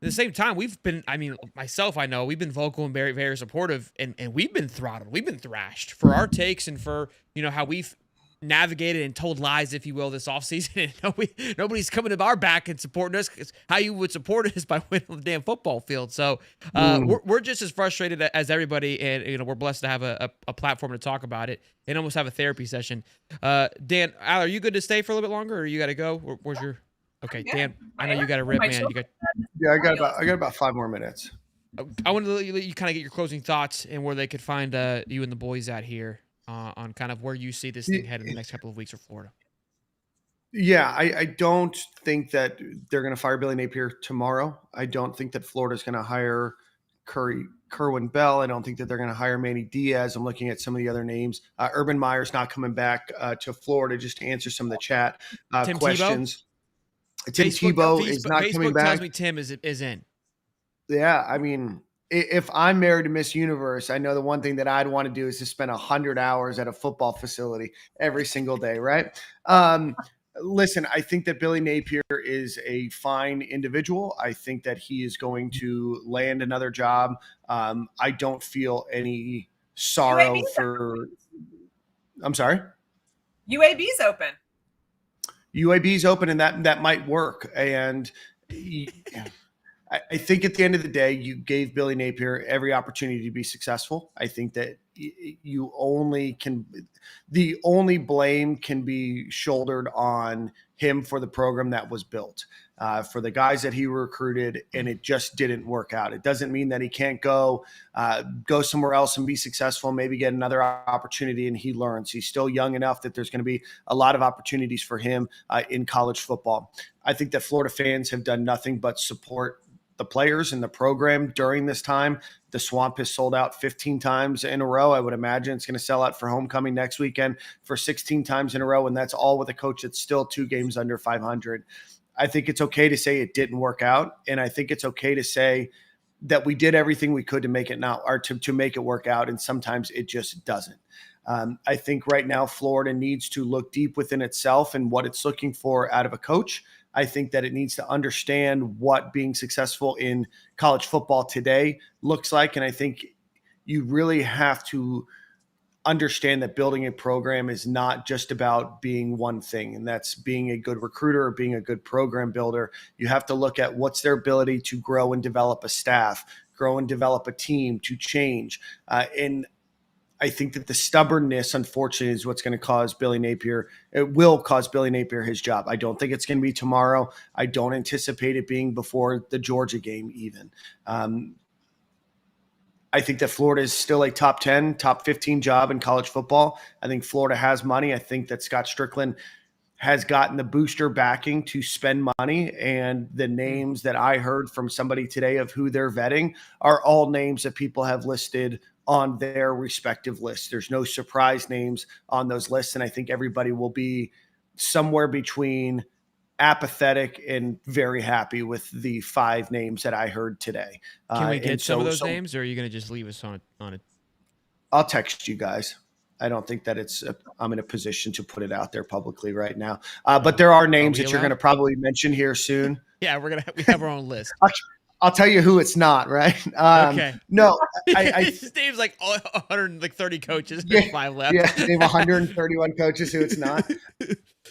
At the same time, we've been, I mean, myself, I know we've been vocal and very, very supportive, and we've been throttled, we've been thrashed for our takes and for how we've navigated and told lies, if you will, this offseason. And nobody's coming to our back and supporting us. Cause how you would support us by winning the damn football field. So we're just as frustrated as everybody, and we're blessed to have a platform to talk about it and almost have a therapy session. Dan, Al, are you good to stay for a little bit longer, or you got to go? Where's your? Okay, Dan, I know you got to rip, man. I got about 5 more minutes. I want to let you kind of get your closing thoughts and where they could find you and the boys at here on kind of where you see this thing headed in the next couple of weeks for Florida. Yeah, I don't think that they're going to fire Billy Napier tomorrow. I don't think that Florida's going to hire Kerwin Bell. I don't think that they're going to hire Manny Diaz. I'm looking at some of the other names. Urban Meyer's not coming back to Florida just to answer some of the chat questions. Tim Tebow is not coming back. Tells me Tim is in. Yeah, I mean, if I'm married to Miss Universe, I know the one thing that I'd want to do is to spend 100 hours at a football facility every single day, right? Listen, I think that Billy Napier is a fine individual. I think that he is going to land another job. I don't feel any sorrow for – I'm sorry? UAB's open. UAB's open, and that might work. And I think at the end of the day, you gave Billy Napier every opportunity to be successful. I think that the only blame can be shouldered on him for the program that was built, for the guys that he recruited, and it just didn't work out. It doesn't mean that he can't go somewhere else and be successful, maybe get another opportunity, and he learns. He's still young enough that there's going to be a lot of opportunities for him in college football. I think that Florida fans have done nothing but support the players and the program during this time. The Swamp has sold out 15 times in a row. I would imagine it's going to sell out for homecoming next weekend for 16 times in a row, and that's all with a coach that's still 2 games under 500. I think it's okay to say it didn't work out, and I think it's okay to say that we did everything we could to make it to make it work out, and sometimes it just doesn't. I think right now Florida needs to look deep within itself and what it's looking for out of a coach. I think that it needs to understand what being successful in college football today looks like. And I think you really have to understand that building a program is not just about being one thing, and that's being a good recruiter or being a good program builder. You have to look at what's their ability to grow and develop a staff, grow and develop a team, to change. And I think that the stubbornness, unfortunately, is what's going to cause Billy Napier. It will cause Billy Napier his job. I don't think it's going to be tomorrow. I don't anticipate it being before the Georgia game even. I think that Florida is still a top 10, top 15 job in college football. I think Florida has money. I think that Scott Strickland has gotten the booster backing to spend money. And the names that I heard from somebody today of who they're vetting are all names that people have listed on their respective lists. There's no surprise names on those lists. And I think everybody will be somewhere between apathetic and very happy with the 5 names that I heard today. Can we get some of those names, or are you going to just leave us on it? I'll text you guys. I don't think that I'm in a position to put it out there publicly right now. But there are names that you're going to probably mention here soon. Yeah, we have our own list. I'll tell you who it's not, right? Okay. No, his name's like 130 coaches. There's 5 left. Yeah, they have 131 coaches who it's not.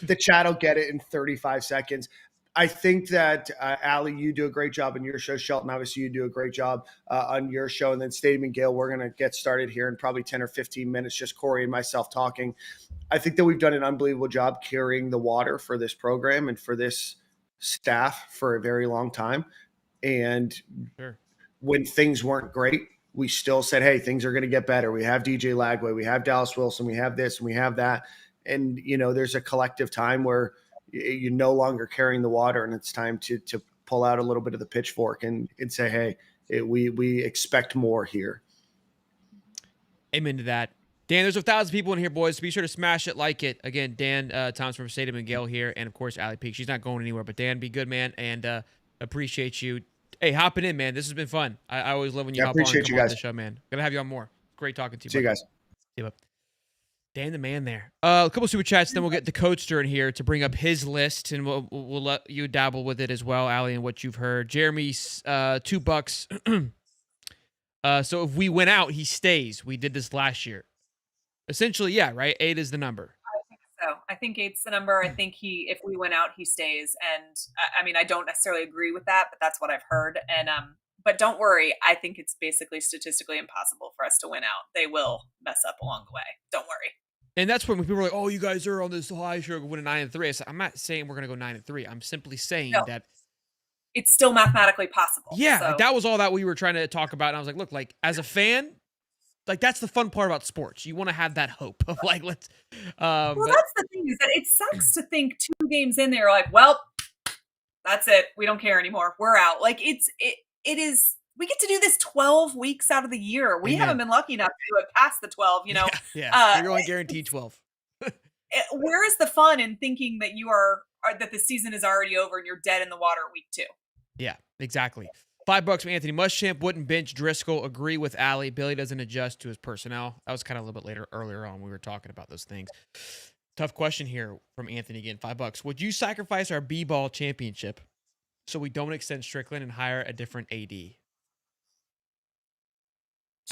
The chat will get it in 35 seconds. I think that, Allie, you do a great job on your show. Shelton, obviously, you do a great job on your show. And then Stadium and Gale, we're going to get started here in probably 10 or 15 minutes, just Corey and myself talking. I think that we've done an unbelievable job carrying the water for this program and for this staff for a very long time. And when things weren't great, we still said, hey, things are going to get better. We have DJ Lagway, we have Dallas Wilson, we have this, and we have that. And, there's a collective time where you're no longer carrying the water, and it's time to pull out a little bit of the pitchfork and say, hey, we expect more here. Amen to that. Dan, there's 1,000 people in here, boys. So be sure to smash it, like it. Again, Dan Thomas from Stadium and Gale here, and, of course, Allie Peak. She's not going anywhere. But, Dan, be good, man, and appreciate you Hey, hopping in, man. This has been fun. I always love when you Yeah, hop on and appreciate come you on guys. the show, man. Gonna have you on more. Great talking to you, See you buddy. guys. See you, bud. Dan the man there. A couple super chats, then we'll get the Coaster in here to bring up his list, and we'll let you dabble with it as well, Allie, and what you've heard. Jeremy's $2. So if we win out, he stays. We did this last year. Essentially, yeah, right? 8 is the number. So I think 8's the number. I think if we went out, he stays. And I mean, I don't necessarily agree with that, but that's what I've heard. And but don't worry, I think it's basically statistically impossible for us to win out. They will mess up along the way. Don't worry. And that's when people are like, "Oh, you guys are on this high sugar winning 9-3." I said, I'm not saying we're gonna go 9-3. I'm simply saying that it's still mathematically possible. Yeah, so. like that was all that we were trying to talk about. And I was like, look, like as a fan, like that's the fun part about sports. You want to have that hope of like, let's. Well, that's the thing is that it sucks to think 2 games in there, like, well, that's it. We don't care anymore. We're out. Like it is. We get to do this 12 weeks out of the year. We haven't been lucky enough to do it past the 12. You know, yeah. You're going guaranteed 12. Where is the fun in thinking that you are that the season is already over and you're dead in the water week 2? Yeah, exactly. $5 from Anthony Muschamp. Wouldn't bench Driscoll. Agree with Allie. Billy doesn't adjust to his personnel. That was kind of a little bit earlier on. We were talking about those things. Tough question here from Anthony again. $5. Would you sacrifice our B-ball championship so we don't extend Strickland and hire a different AD?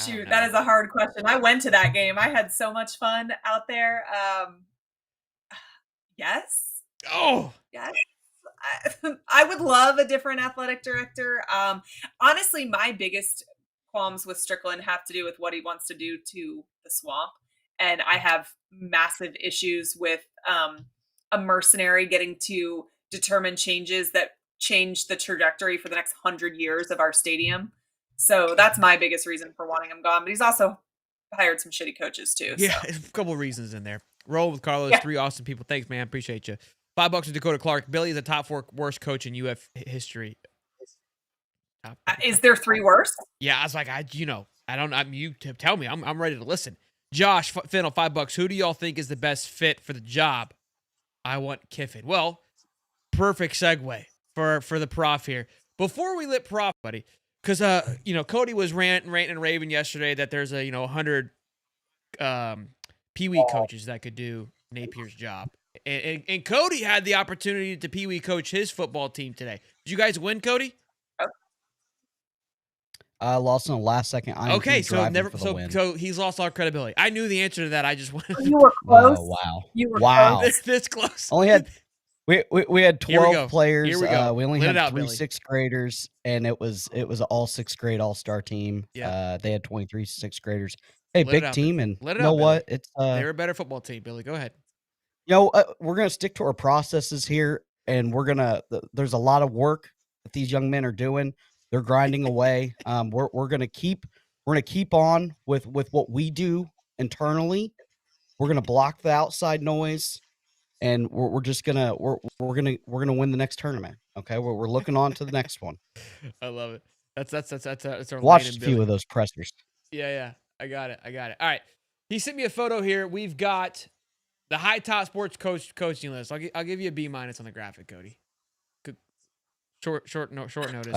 Shoot, that is a hard question. I went to that game. I had so much fun out there. Yes. Oh, yes. I would love a different athletic director. Honestly, my biggest qualms with Strickland have to do with what he wants to do to the swamp. And I have massive issues with a mercenary getting to determine changes that change the trajectory for the next 100 years of our stadium. So that's my biggest reason for wanting him gone. But he's also hired some shitty coaches too. Yeah, so. a couple of reasons in there. Roll with Carlos. 3 awesome people. Thanks, man. Appreciate you. $5 to Dakota Clark. Billy is the top 4 worst coach in UF history. Is there 3 worse? Yeah, I was like, I don't. You tell me. I'm ready to listen. Josh Fennel, $5. Who do y'all think is the best fit for the job? I want Kiffin. Well, perfect segue for the prof here. Before we let prof, buddy, because Cody was ranting and raving yesterday that there's 100 Pee Wee coaches that could do Napier's job. And Cody had the opportunity to Pee Wee coach his football team today. Did you guys win, Cody? I lost in the last second. Okay, so he's lost all credibility. I knew the answer to that. I just wanted. You were close. Oh, wow! You were close. This close. Only had we had 12 players. Here we go. We only had 3 Billy. 6th graders, and it was an all 6th grade all-star team. Yeah. They had 23 6th graders. Hey, Let big out, team, and Let it you know out, what? Billy. It's they were a better football team. Billy, go ahead. We're gonna stick to our processes here, and there's a lot of work that these young men are doing. They're grinding away. We're gonna keep on with what we do internally. We're gonna block the outside noise, and we're gonna win the next tournament. Okay, we're looking on to the next one. I love it. That's our Watch lane a in few Billy. of those pressers. Yeah. I got it. All right. He sent me a photo here. We've got the high top sports coaching list. I'll give you a B- on the graphic, Cody. Good. Short notice.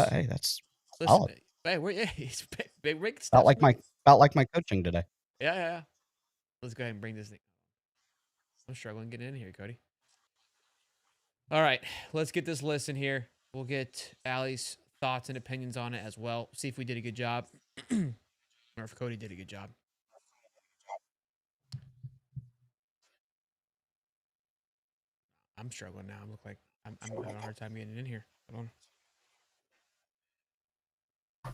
Hey, that's Listen, solid. Hey, he's big stuff. About like my coaching today. Yeah. Let's go ahead and bring this thing. I'm struggling getting in here, Cody. All right, let's get this list in here. We'll get Allie's thoughts and opinions on it as well. See if we did a good job, or if Cody did a good job. I'm struggling now. I look like I'm having a hard time getting in here. Hold on.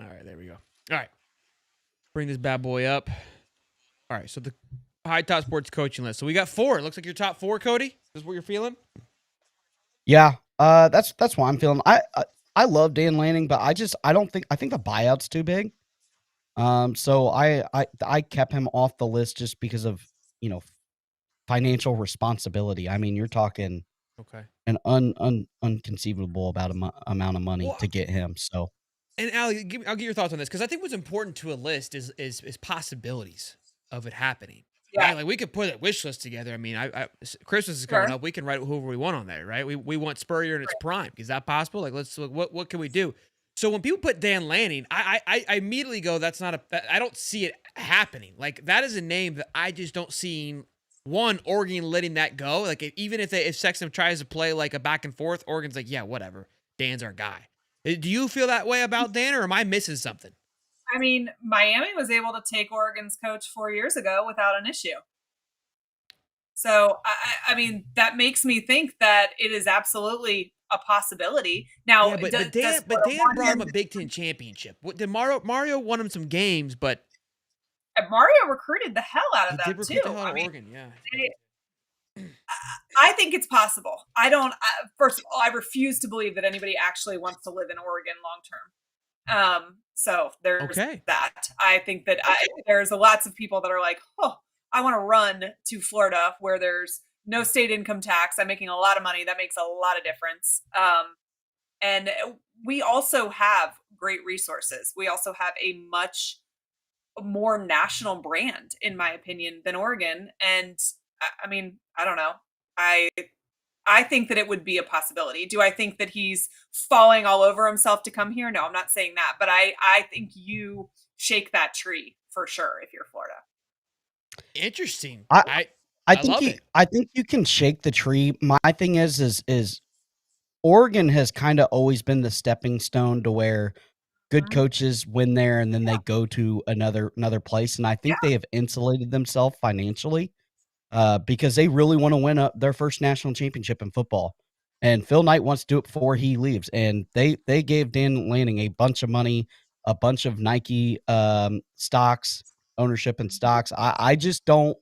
All right, there we go. All right, bring this bad boy up. All right, so the high top sports coaching list. So we got 4. It looks like your top 4, Cody. Is what you're feeling? Yeah, that's what I'm feeling. I love Dan Lanning, but I think the buyout's too big. So I kept him off the list just because of financial responsibility. I mean, you're talking an unconceivable amount of money to get him. So, and Allie, I'll get your thoughts on this because I think what's important to a list is possibilities of it happening. right? Like we could put a wish list together. I mean, Christmas is coming up. We can write whoever we want on there, right? We want Spurrier in its prime. Is that possible? Like, let's look. What can we do? So when people put Dan Lanning, I immediately go, that's not I don't see it happening. Like that is a name that I just don't see. One, Oregon letting that go. Like even if Sexton tries to play like a back and forth, Oregon's like, yeah, whatever. Dan's our guy. Do you feel that way about Dan, or am I missing something? I mean, Miami was able to take Oregon's coach 4 years ago without an issue. So, I mean, that makes me think that it is absolutely a possibility. Now, but Dan brought him a Big Ten championship. Did Mario won him some games, but Mario recruited the hell out of them too. Oregon, yeah. I think it's possible. First of all, I refuse to believe that anybody actually wants to live in Oregon long term. So there's that. I think that there's lots of people that are like, oh, I want to run to Florida where there's no state income tax. I'm making a lot of money. That makes a lot of difference. And we also have great resources. We also have a much more national brand, in my opinion, than Oregon. And I mean, I don't know. I think that it would be a possibility. Do I think that he's falling all over himself to come here? No, I'm not saying that. But I think you shake that tree for sure if you're Florida. Interesting. I think you can shake the tree. My thing is Oregon has kind of always been the stepping stone to where good coaches win there and then they go to another place. And I think they have insulated themselves financially because they really want to win their first national championship in football. And Phil Knight wants to do it before he leaves. And they gave Dan Lanning a bunch of money, a bunch of Nike stocks, ownership and stocks. I just don't.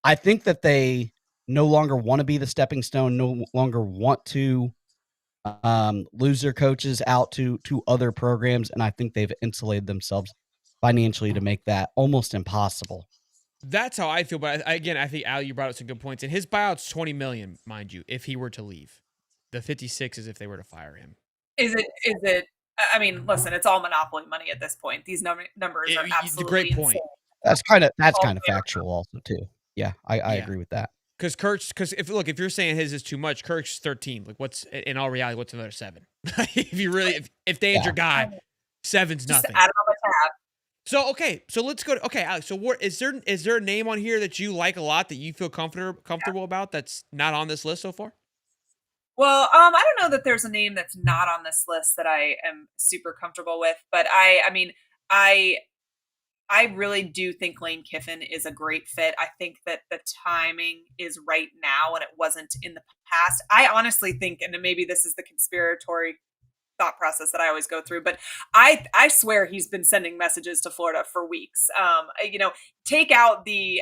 I think that they no longer want to be the stepping stone, no longer want to lose their coaches out to other programs. And I think they've insulated themselves financially to make that almost impossible. That's how I feel. But again, I think Al, you brought up some good points. And his buyout's $20 million, mind you, if he were to leave. The 56 is if they were to fire him. Is it? I mean, listen, it's all monopoly money at this point. These numbers are absolutely it's a great point. insane. That's kind of factual also too. Yeah, I agree with that. Because if you're saying his is too much, Kirk's 13. Like what's in all reality, what's another 7? if Dan's your guy, 7's nothing. Just add it on the tab. So let's go to Alex. So is there a name on here that you like a lot that you feel comfortable about that's not on this list so far? Well, I don't know that there's a name that's not on this list that I am super comfortable with, but I really do think Lane Kiffin is a great fit. I think that the timing is right now and it wasn't in the past. I honestly think, and maybe this is the conspiratory thought process that I always go through, but I swear he's been sending messages to Florida for weeks. Take out the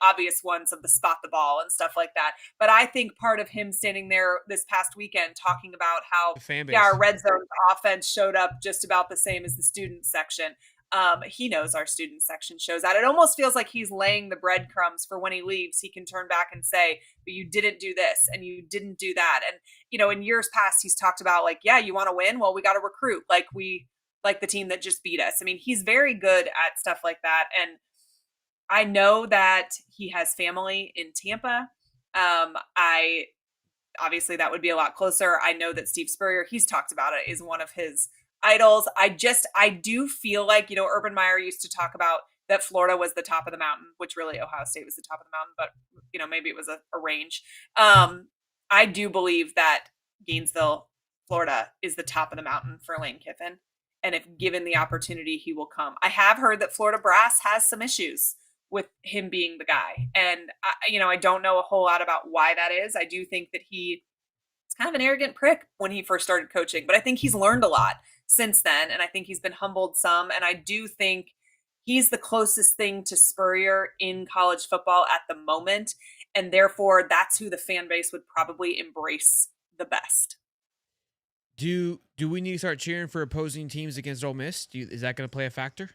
obvious ones of the spot the ball and stuff like that. But I think part of him standing there this past weekend talking about how our red zone offense showed up just about the same as the student section. He knows our student section shows that. It almost feels like he's laying the breadcrumbs for when he leaves, he can turn back and say, but you didn't do this and you didn't do that. And, in years past, he's talked about like, yeah, you want to win? Well, we got to recruit like the team that just beat us. I mean, he's very good at stuff like that. And I know that he has family in Tampa. Obviously that would be a lot closer. I know that Steve Spurrier, he's talked about it, is one of his idols. I do feel like, Urban Meyer used to talk about that Florida was the top of the mountain, which really Ohio State was the top of the mountain, but maybe it was a range. I do believe that Gainesville, Florida is the top of the mountain for Lane Kiffin. And if given the opportunity, he will come. I have heard that Florida brass has some issues with him being the guy. And I don't know a whole lot about why that is. I do think that he's kind of an arrogant prick when he first started coaching, but I think he's learned a lot since then. And I think he's been humbled some. And I do think he's the closest thing to Spurrier in college football at the moment. And therefore, that's who the fan base would probably embrace the best. Do we need to start cheering for opposing teams against Ole Miss? Is that going to play a factor?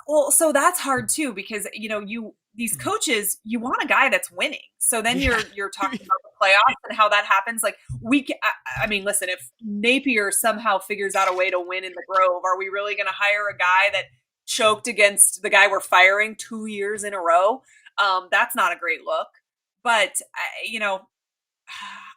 Well, so that's hard too, because these coaches, you want a guy that's winning. So then you're talking about the playoffs and how that happens. Like listen, if Napier somehow figures out a way to win in the Grove, are we really going to hire a guy that choked against the guy we're firing 2 years in a row. That's not a great look. But,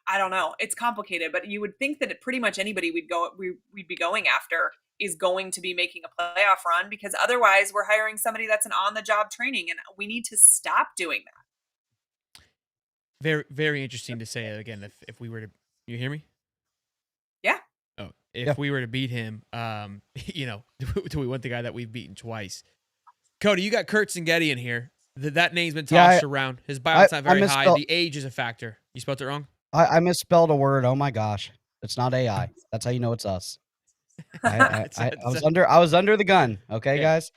I don't know. It's complicated, but you would think that pretty much anybody we'd be going after is going to be making a playoff run, because otherwise we're hiring somebody that's an on-the-job training, and we need to stop doing that. Very, very interesting to say it again. If we were to, you hear me? Yeah. Oh, if we were to beat him, do we want the guy that we've beaten twice? Cody, you got Kurt Getty in here. That name's been tossed around. His bio's not very high. The age is a factor. You spelled it wrong? I misspelled a word. Oh my gosh. It's not AI. That's how you know it's us. I was under the gun. Okay, guys.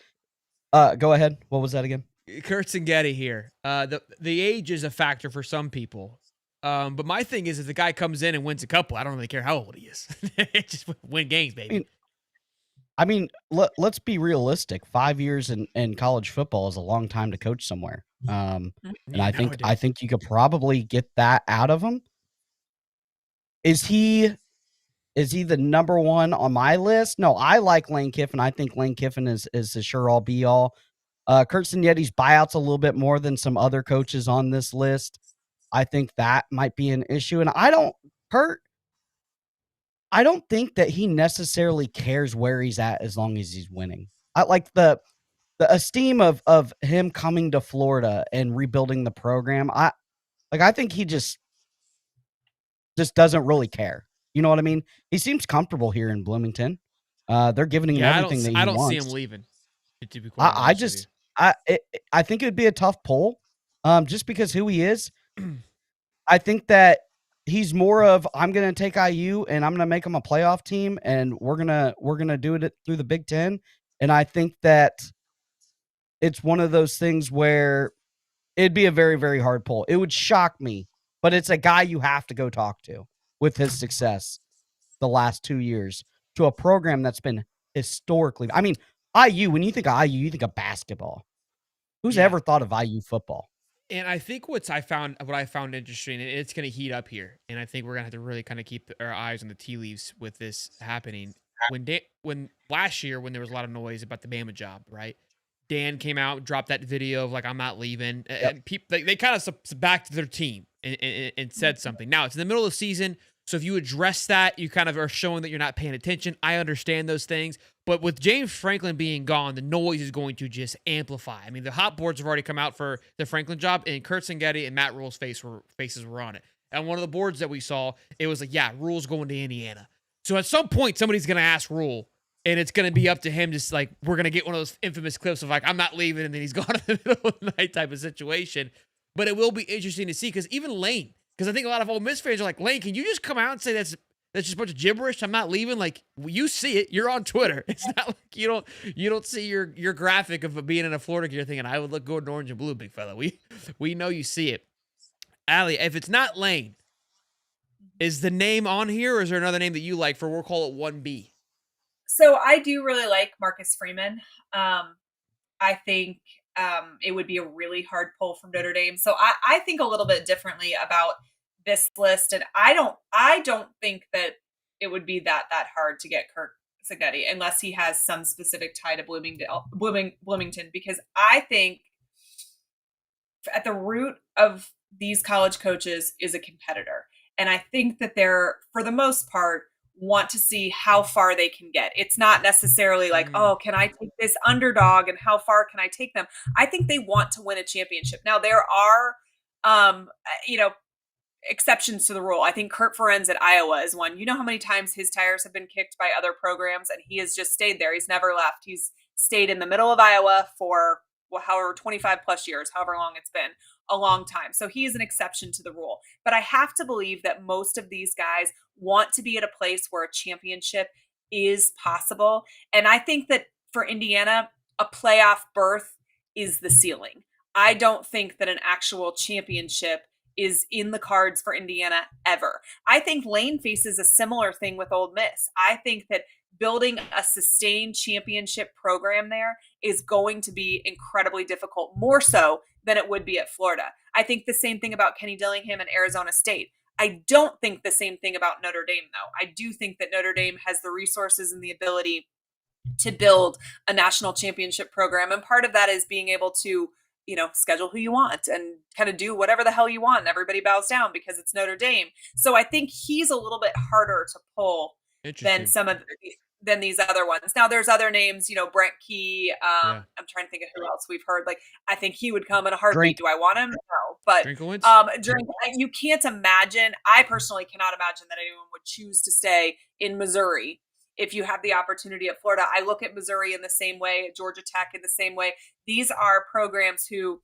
Go ahead. What was that again? Kurt Getty here. The age is a factor for some people. But my thing is, if the guy comes in and wins a couple, I don't really care how old he is. Just win games, baby. I mean, let's be realistic. 5 years in college football is a long time to coach somewhere. And I think you could probably get that out of him. Is he the number one on my list? No, I like Lane Kiffin. I think Lane Kiffin is a sure all be all. Kurt Yetty's buyout's a little bit more than some other coaches on this list. I think that might be an issue. And I don't think that he necessarily cares where he's at as long as he's winning. I like the esteem of him coming to Florida and rebuilding the program. I think he just doesn't really care. You know what I mean? He seems comfortable here in Bloomington. They're giving him everything that he wants. I don't see him leaving. To be quite honest I think it would be a tough pull, just because who he is. I think that he's more of, I'm going to take IU and I'm going to make them a playoff team, and we're gonna do it through the Big Ten. And I think that it's one of those things where it'd be a very, very hard pull. It would shock me, but it's a guy you have to go talk to with his success the last 2 years to a program that's been historically. I mean, IU, when you think of IU, you think of basketball. Who's ever thought of IU football? And I think what I found interesting, and it's going to heat up here, and I think we're going to have to really kind of keep our eyes on the tea leaves with this happening. When last year, when there was a lot of noise about the Bama job, right? Dan came out, dropped that video of like, I'm not leaving. And people, they kind of backed their team and said something. Now, it's in the middle of the season, so if you address that, you kind of are showing that you're not paying attention. I understand those things. But with James Franklin being gone, the noise is going to just amplify. I mean, the hot boards have already come out for the Franklin job, and Kurt Getty and Matt Rule's faces were on it. And one of the boards that we saw, it was like, Rule's going to Indiana. So at some point, somebody's going to ask Rule, and it's going to be up to him. Just like, we're going to get one of those infamous clips of like, I'm not leaving, and then he's gone in the middle of the night type of situation. But it will be interesting to see, because even Lane, because I think a lot of Ole Miss fans are like, Lane, can you just come out and say that's just a bunch of gibberish? I'm not leaving. Like, you see it. You're on Twitter. It's not like you don't see your graphic of being in a Florida gear thinking I would look good in orange and blue, big fella. We know you see it. Allie, if it's not Lane, is the name on here, or is there another name that you like for, we'll call it 1B? So I do really like Marcus Freeman. I think it would be a really hard pull from Notre Dame. So I think a little bit differently about this list, and I don't think that it would be that hard to get Kurt Getty unless he has some specific tie to Bloomington, because I think at the root of these college coaches is a competitor, and I think that they're, for the most part, want to see how far they can get. It's not necessarily like, oh, can I take this underdog and how far can I take them? I think they want to win a championship. Now, there are exceptions to the rule. I think Kurt Ferenz at Iowa is one. You know how many times his tires have been kicked by other programs, and he has just stayed there. He's never left. He's stayed in the middle of Iowa for however 25 plus years, however long it's been, a long time. So he is an exception to the rule. But I have to believe that most of these guys want to be at a place where a championship is possible. And I think that for Indiana, a playoff berth is the ceiling. I don't think that an actual championship is in the cards for Indiana ever. I think Lane faces a similar thing with Ole Miss. I think that building a sustained championship program there is going to be incredibly difficult, more so than it would be at Florida. I think the same thing about Kenny Dillingham and Arizona State. I don't think the same thing about Notre Dame, though. I do think that Notre Dame has the resources and the ability to build a national championship program. And part of that is being able to, schedule who you want and kind of do whatever the hell you want. And everybody bows down because it's Notre Dame. So I think he's a little bit harder to pull than than these other ones. Now there's other names, Brent Key. I'm trying to think of who else we've heard. Like, I think he would come in a heartbeat. Do I want him? No, but you can't imagine. I personally cannot imagine that anyone would choose to stay in Missouri if you have the opportunity at Florida. I look at Missouri in the same way, at Georgia Tech in the same way. These are programs who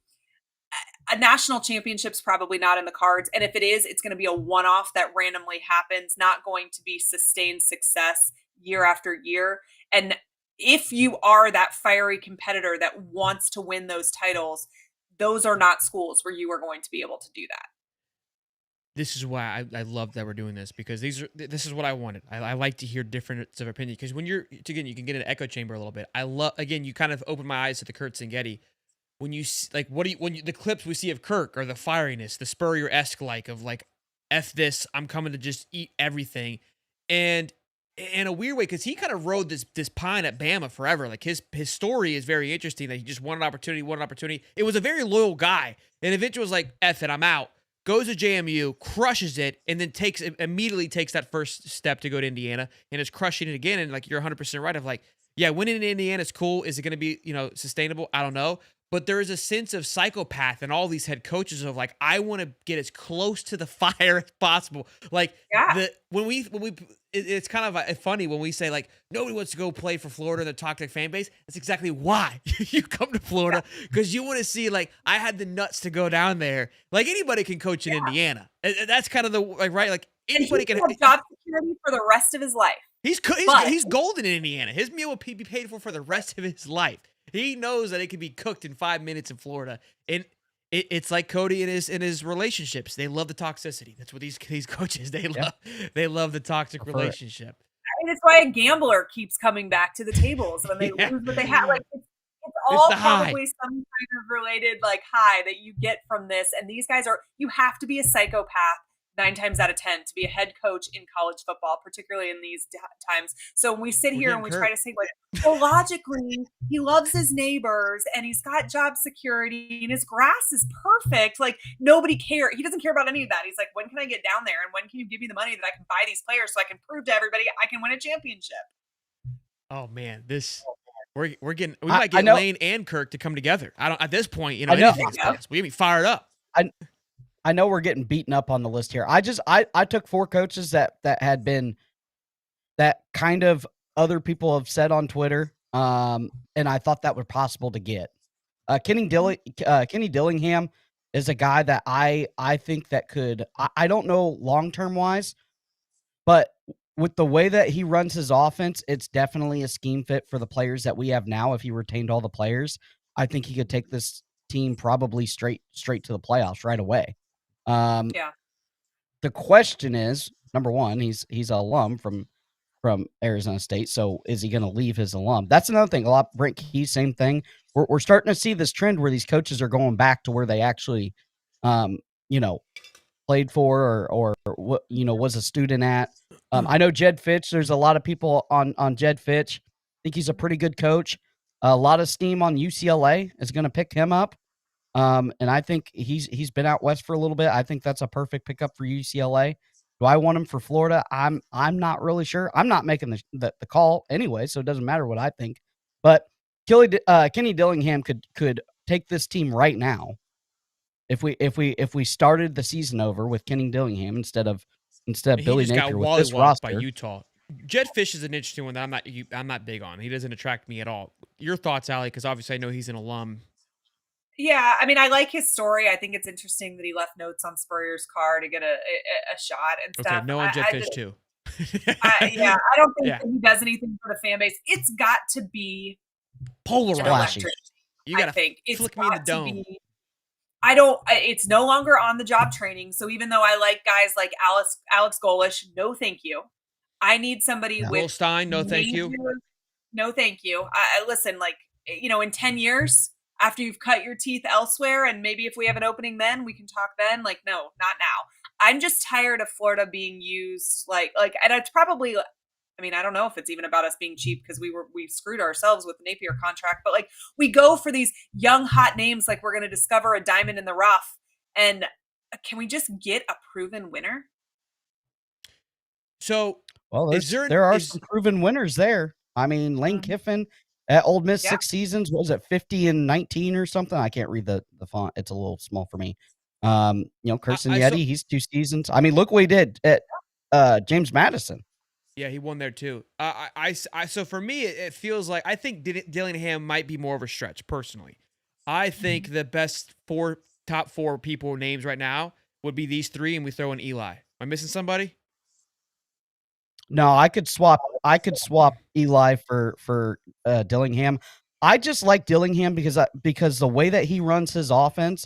a national championship's probably not in the cards. And if it is, it's going to be a one-off that randomly happens, not going to be sustained success year after year. And if you are that fiery competitor that wants to win those titles, those are not schools where you are going to be able to do that. This is why I love that we're doing this, because this is what I wanted. I like to hear difference of opinion, because when you can get an echo chamber a little bit. I love, again, you kind of open my eyes to the Kurt Szigeti. When you like, the clips we see of Kirk are the fieriness, the Spurrier-esque of F this, I'm coming to just eat everything. And in a weird way, because he kind of rode this pine at Bama forever. Like his story is very interesting, that he just wanted opportunity. It was a very loyal guy. And eventually was like, F it, I'm out. Goes to JMU, crushes it, and then immediately takes that first step to go to Indiana and is crushing it again. And you're 100% right of winning in Indiana is cool. Is it going to be, sustainable? I don't know. But there is a sense of psychopath in all these head coaches of I want to get as close to the fire as possible. It's kind of funny when we say nobody wants to go play for Florida, the toxic fan base. That's exactly why you come to Florida, because you want to see I had the nuts to go down there. Anybody can coach in Indiana. That's kind of the right. Anybody can have job security for the rest of his life. He's golden in Indiana. His meal will be paid for the rest of his life. He knows that it can be cooked in 5 minutes in Florida, and it's like Cody and his relationships. They love the toxicity. That's what these coaches love. They love the toxic relationship. And it's why a gambler keeps coming back to the tables when they lose what they have. It's all probably some kind of related high that you get from this. And these guys you have to be a psychopath 9 times out of 10 to be a head coach in college football, particularly in these times. So when we sit here and we try to say, logically, he loves his neighbors and he's got job security and his grass is perfect. Nobody cares. He doesn't care about any of that. He's like, when can I get down there? And when can you give me the money that I can buy these players so I can prove to everybody I can win a championship? Oh man, we might get Lane and Kirk to come together. At this point, anything is possible. We get me fired up. I know we're getting beaten up on the list here. I took 4 coaches that had been, that kind of other people have said on Twitter, and I thought that was possible to get. Kenny Dillingham is a guy that I think that could, I don't know long-term wise, but with the way that he runs his offense, it's definitely a scheme fit for the players that we have now. If he retained all the players, I think he could take this team probably straight to the playoffs right away. The question is, number one, he's an alum from Arizona State, so is he going to leave his alum? That's another thing. Brent Key, same thing. We're starting to see this trend where these coaches are going back to where they actually, played for or was a student at. I know Jed Fitch. There's a lot of people on Jed Fitch. I think he's a pretty good coach. A lot of steam on UCLA is going to pick him up. And I think he's been out west for a little bit. I think that's a perfect pickup for UCLA. Do I want him for Florida? I'm not really sure. I'm not making the call anyway, so it doesn't matter what I think. But Kenny Dillingham could take this team right now if we started the season over with Kenny Dillingham instead of Billy Napier with this roster. By Utah. Jed Fish is an interesting one that I'm not big on. He doesn't attract me at all. Your thoughts, Allie? Because obviously I know he's an alum. Yeah, I mean, I like his story. I think it's interesting that he left notes on Spurrier's car to get a shot and stuff. Okay, no on Jed Fish too. I don't think that he does anything for the fan base. It's got to be polarizing. You got to flick me in the dome. It's no longer on the job training. So even though I like guys like Alex Golish, no thank you. I need somebody with Will Stein, no thank you. No thank you. I listen, in 10 years, after you've cut your teeth elsewhere, and maybe if we have an opening then, we can talk then. No, not now. I'm just tired of Florida being used and it's probably I mean, I don't know if it's even about us being cheap because we screwed ourselves with the Napier contract, but like we go for these young hot names like we're going to discover a diamond in the rough. And can we just get a proven winner? So, Well, is there are some proven winners there. I mean, Lane Kiffin at Ole Miss, 6 seasons. What was it, 50 and 19 or something? I can't read the font. It's a little small for me. Kirsten Yeti, he's 2 seasons. I mean, look what he did at James Madison. Yeah, he won there too. So for me, it feels like I think Dillingham might be more of a stretch personally. I think the best top four people names right now would be these 3, and we throw in Eli. Am I missing somebody? No, I could swap Eli for Dillingham. I just like Dillingham because the way that he runs his offense,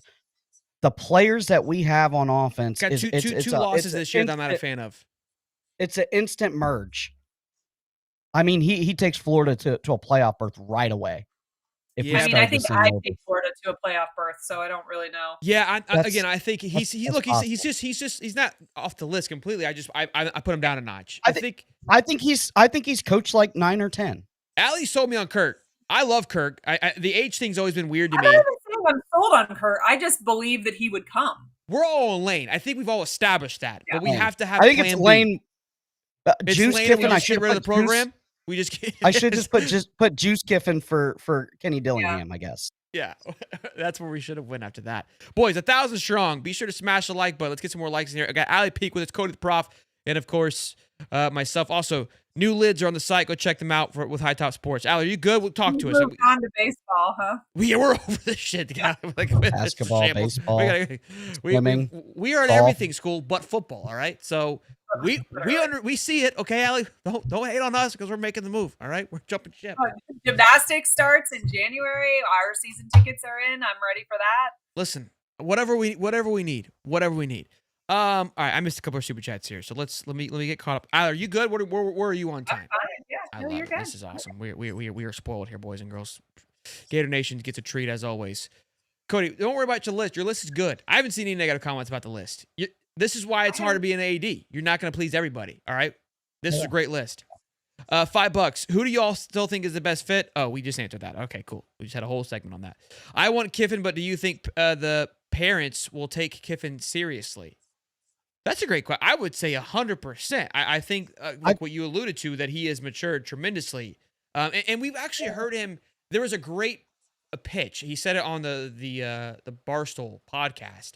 the players that we have on offense, got two losses this year that I'm not a fan of. It's an instant merge. I mean, he takes Florida to a playoff berth right away. I mean, I think I take Florida to a playoff berth, so I don't really know. Yeah, I think he's not off the list completely. I put him down a notch. I think he's coached like 9 or 10. Allie sold me on Kirk. I love Kirk. The age thing's always been weird to me. I don't even think I'm sold on Kirk. I just believe that he would come. We're all on Lane. I think we've all established that, but we have to have. I think it's Lane. Juice Kiffin. I should get rid of the program. We just I should just put Juice Kiffin for Kenny Dillingham, I guess. Yeah, that's where we should have went after that. Boys, 1,000 strong. Be sure to smash the like button. Let's get some more likes in here. I got Allie Peak with its Cody the Prof, and of course myself. Also, new lids are on the site. Go check them out with High Top Sports. Allie, are you good? We'll talk to us. Moved on to baseball, huh? We're over this shit. Basketball, baseball, swimming. We are in everything school but football. All right, so. We see it, okay, Allie? Don't hate on us because we're making the move. All right, we're jumping ship. Gymnastics starts in January. Our season tickets are in. I'm ready for that. Listen, whatever we need. All right, I missed a couple of super chats here, so let me get caught up. Allie, are you good? Where are you on time? Yeah, I love it. This is awesome. We are spoiled here, boys and girls. Gator Nation gets a treat as always. Cody, don't worry about your list. Your list is good. I haven't seen any negative comments about the list. This is why it's hard to be an AD. You're not going to please everybody, all right? This is a great list. $5. Who do y'all still think is the best fit? Oh, we just answered that. Okay, cool. We just had a whole segment on that. I want Kiffin, but do you think the parents will take Kiffin seriously? That's a great question. I would say 100%. I think, like what you alluded to, that he has matured tremendously. And we've actually heard him. There was a great pitch. He said it on the Barstool podcast,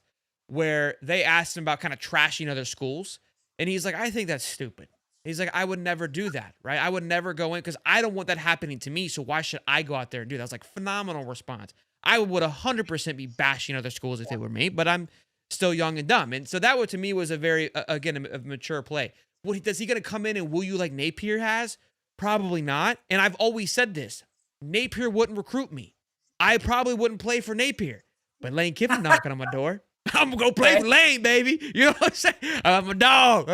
where they asked him about kind of trashing other schools. And he's like, I think that's stupid. He's like, I would never do that, right? I would never go in because I don't want that happening to me. So why should I go out there and do that? I was like, phenomenal response. I would 100% be bashing other schools if they were me, but I'm still young and dumb. And so that to me was a very, again, a mature play. Does he going to come in and woo you like Napier has? Probably not. And I've always said this. Napier wouldn't recruit me. I probably wouldn't play for Napier. But Lane Kiffin knocking on my door. I'm going to go play for Lane, baby. You know what I'm saying? I'm a dog.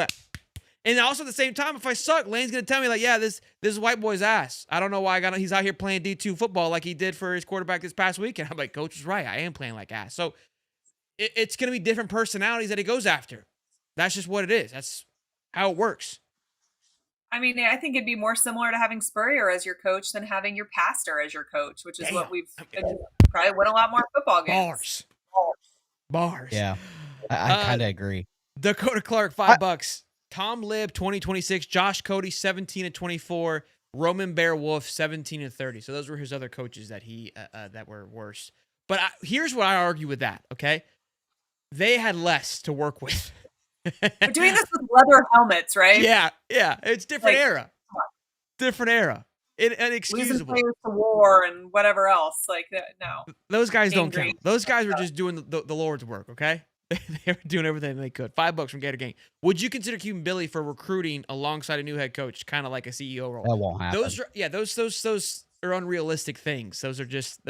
And also at the same time, if I suck, Lane's going to tell me, like, yeah, this white boy's ass. I don't know why he's out here playing D2 football like he did for his quarterback this past weekend. I'm like, Coach is right. I am playing like ass. So it's going to be different personalities that he goes after. That's just what it is. That's how it works. I mean, I think it'd be more similar to having Spurrier as your coach than having your pastor as your coach, which is what we've probably win a lot more football games. Bars. Yeah, I kind of agree. Dakota Clark, $5. Tom Lib, 20-26. Josh Cody, 17-24. Roman Bearwolf, 17-30. So those were his other coaches that that were worse. But here's what I argue with that. Okay, they had less to work with. We're doing this with leather helmets, right? Yeah. It's different era. Different era. Inexcusable. Losing players to war and whatever else. Like, no. Those guys don't count. Those guys were just doing the Lord's work, okay? They were doing everything they could. $5 from Gator Gang. Would you consider keeping Billy for recruiting alongside a new head coach, kind of like a CEO role? That won't happen. Those are unrealistic things. Those are just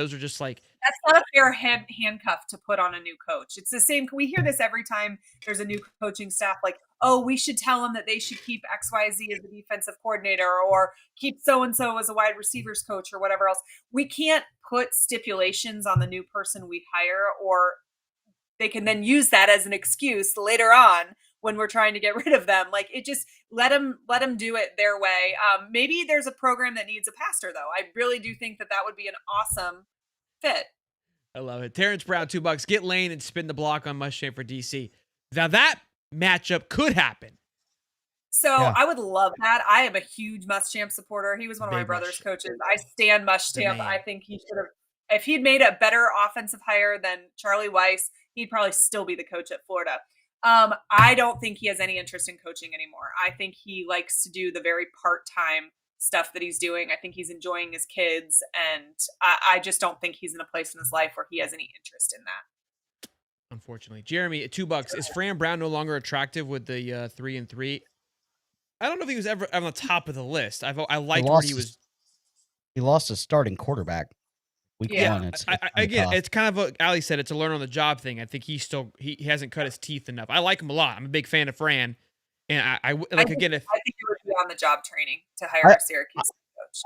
like, that's not a fair handcuff to put on a new coach. It's the same. We hear this every time there's a new coaching staff, like, oh, we should tell them that they should keep XYZ as the defensive coordinator or keep so-and-so as a wide receivers coach or whatever else. We can't put stipulations on the new person we hire, or they can then use that as an excuse later on when we're trying to get rid of them. Like, it just let them do it their way. Maybe there's a program that needs a pastor, though. I really do think that would be an awesome fit. I love it. Terrence Brown, $2. Get Lane and spin the block on Muschamp for DC. Now that matchup could happen. So I would love that. I am a huge Muschamp supporter. He was one of my brother's coaches. I stand Muschamp. I think he should have, if he'd made a better offensive hire than Charlie Weiss, he'd probably still be the coach at Florida. I don't think he has any interest in coaching anymore. I think he likes to do the very part-time stuff that he's doing. I think he's enjoying his kids, and I just don't think he's in a place in his life where he has any interest in that. Unfortunately. Jeremy, at $2. Is Fran Brown no longer attractive with the 3-3? I don't know if he was ever on the top of the list. I liked where he was. He lost his starting quarterback week one. It's kind of what Ali said. It's a learn on the job thing. I think he hasn't cut his teeth enough. I like him a lot. I'm a big fan of Fran, and I think it would be on the job training to hire a Syracuse coach.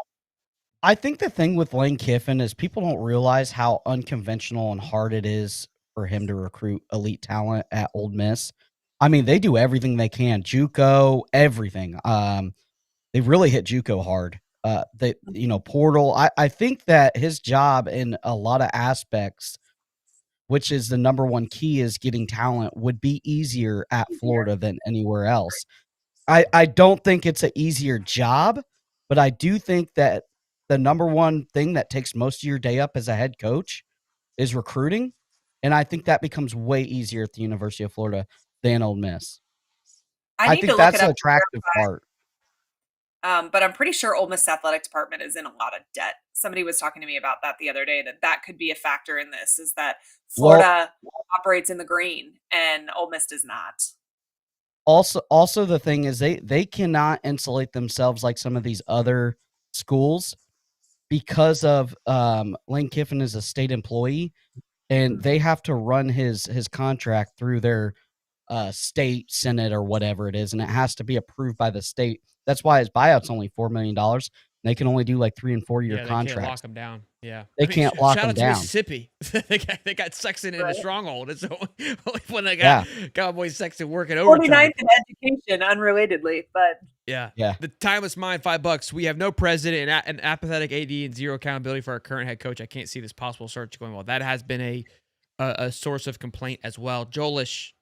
I think the thing with Lane Kiffin is people don't realize how unconventional and hard it is for him to recruit elite talent at Ole Miss. I mean, they do everything they can. JUCO, everything. They really hit JUCO hard. Portal. I think that his job in a lot of aspects, which is the number one key, is getting talent, would be easier at Florida than anywhere else. I don't think it's an easier job, but I do think that the number one thing that takes most of your day up as a head coach is recruiting. And I think that becomes way easier at the University of Florida than Ole Miss. I think that's the attractive part. But I'm pretty sure Ole Miss athletic department is in a lot of debt. Somebody was talking to me about that the other day, that could be a factor in this, is that Florida operates in the green and Ole Miss does not. Also the thing is they cannot insulate themselves like some of these other schools because of Lane Kiffin is a state employee, and they have to run his contract through their state senate or whatever it is, and it has to be approved by the state. That's why his buyout's only $4 million. They can only do like 3 and 4 year contracts. They can't lock him down. Yeah, they can't lock him down. Mississippi, they got Sexton in a stronghold. It's only when they got Cowboy Sexton working overtime. 49th in education, unrelatedly, but yeah. The timeless mind, $5. We have no president and an apathetic AD and zero accountability for our current head coach. I can't see this possible search going well. That has been a source of complaint as well. Joelish,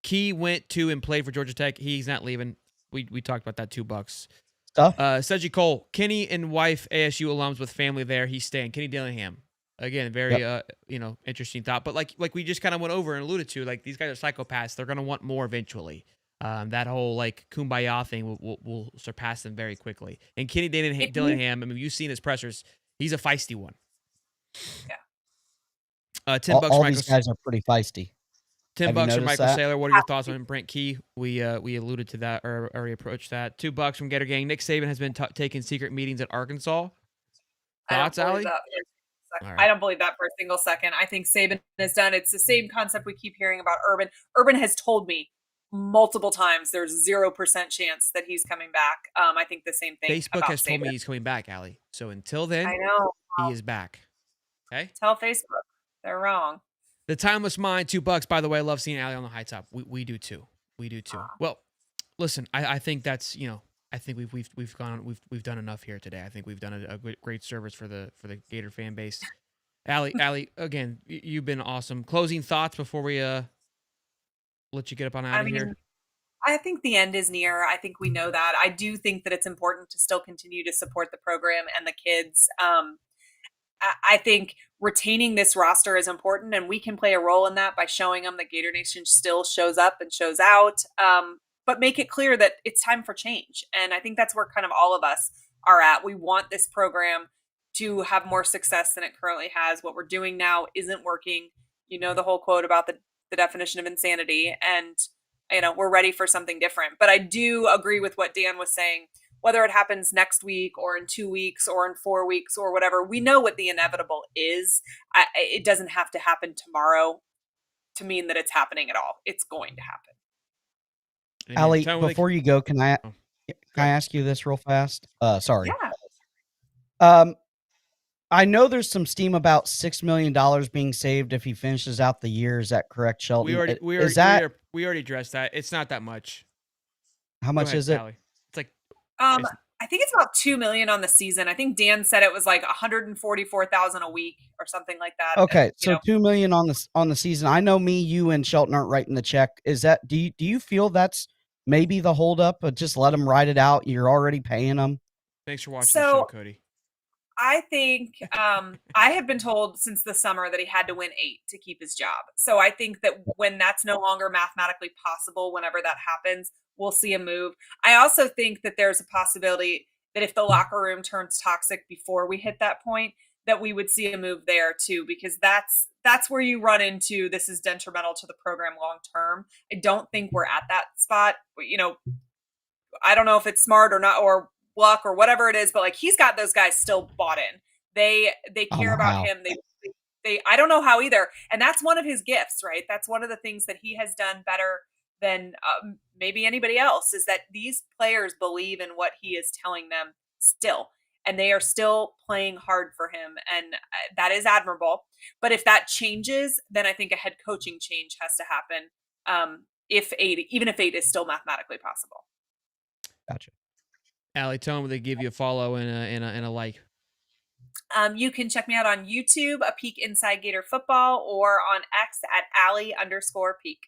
Key went to and played for Georgia Tech. He's not leaving. We talked about that. $2. Seji Cole, Kenny and wife ASU alums with family there. He's staying. Kenny Dillingham, again, very interesting thought. But like we just kind of went over and alluded to, like, these guys are psychopaths. They're gonna want more eventually. That whole like kumbaya thing will surpass them very quickly. And Kenny Dillingham, I mean, you've seen his pressers. He's a feisty one. Yeah. $10. All these guys are pretty feisty. $10 from Michael Saylor. What are your thoughts on Brent Key? We alluded to that or already approached that. $2 from Gator Gang. Nick Saban has been taking secret meetings at Arkansas. Thoughts, Allie? I don't believe that for a single second. I think Saban has done. It's the same concept we keep hearing about Urban. Urban has told me multiple times there's 0% chance that he's coming back. I think the same thing. Facebook has told me he's coming back, Allie. So until then, I know he is back. Okay. Tell Facebook they're wrong. The timeless mind, $2. By the way, I love seeing Allie on the high top. We do too. We do too. Well, listen, I think that's, I think we've done enough here today. I think we've done a great service for the Gator fan base. Allie, again, you've been awesome. Closing thoughts before we let you get up on out of here. I think the end is near. I think we know that. I do think that it's important to still continue to support the program and the kids. I think retaining this roster is important, and we can play a role in that by showing them that Gator Nation still shows up and shows out, but make it clear that it's time for change. And I think that's where kind of all of us are at. We want this program to have more success than it currently has. What we're doing now isn't working. You know, the whole quote about the definition of insanity, and, we're ready for something different. But I do agree with what Dan was saying. Whether it happens next week or in 2 weeks or in 4 weeks or whatever, we know what the inevitable is. It doesn't have to happen tomorrow to mean that it's happening at all. It's going to happen. Allie, before you go, can I ask you this real fast? Sorry. Yeah. I know there's some steam about $6 million being saved if he finishes out the year. Is that correct, Shelton? We already addressed that. It's not that much. How Go much ahead, is it? Callie. It's like I think it's about $2 million on the season. I think Dan said it was like 144,000 a week or something like that. Okay, And, so $2 million on the season. I know me, you, and Shelton aren't writing the check. Is that do you feel that's maybe the holdup? But just let them write it out. You're already paying them. thanks for watching the show, Cody. I think I have been told since the summer that he had to win 8 to keep his job. So I think that when that's no longer mathematically possible, whenever that happens, we'll see a move. I also think that there's a possibility that if the locker room turns toxic before we hit that point, that we would see a move there too, because that's where you run into this is detrimental to the program long term. I don't think we're at that spot. I don't know if it's smart or not, or luck or whatever it is, but like he's got those guys still bought in. They care about him. They I don't know how either. And that's one of his gifts, right? That's one of the things that he has done better than maybe anybody else, is that these players believe in what he is telling them still. And they are still playing hard for him. And that is admirable. But if that changes, then I think a head coaching change has to happen. Even if 8 is still mathematically possible. Gotcha. Allie, tell them where they give you a follow and a like. You can check me out on YouTube, A Peek Inside Gator Football, or on X at Allie_Peek.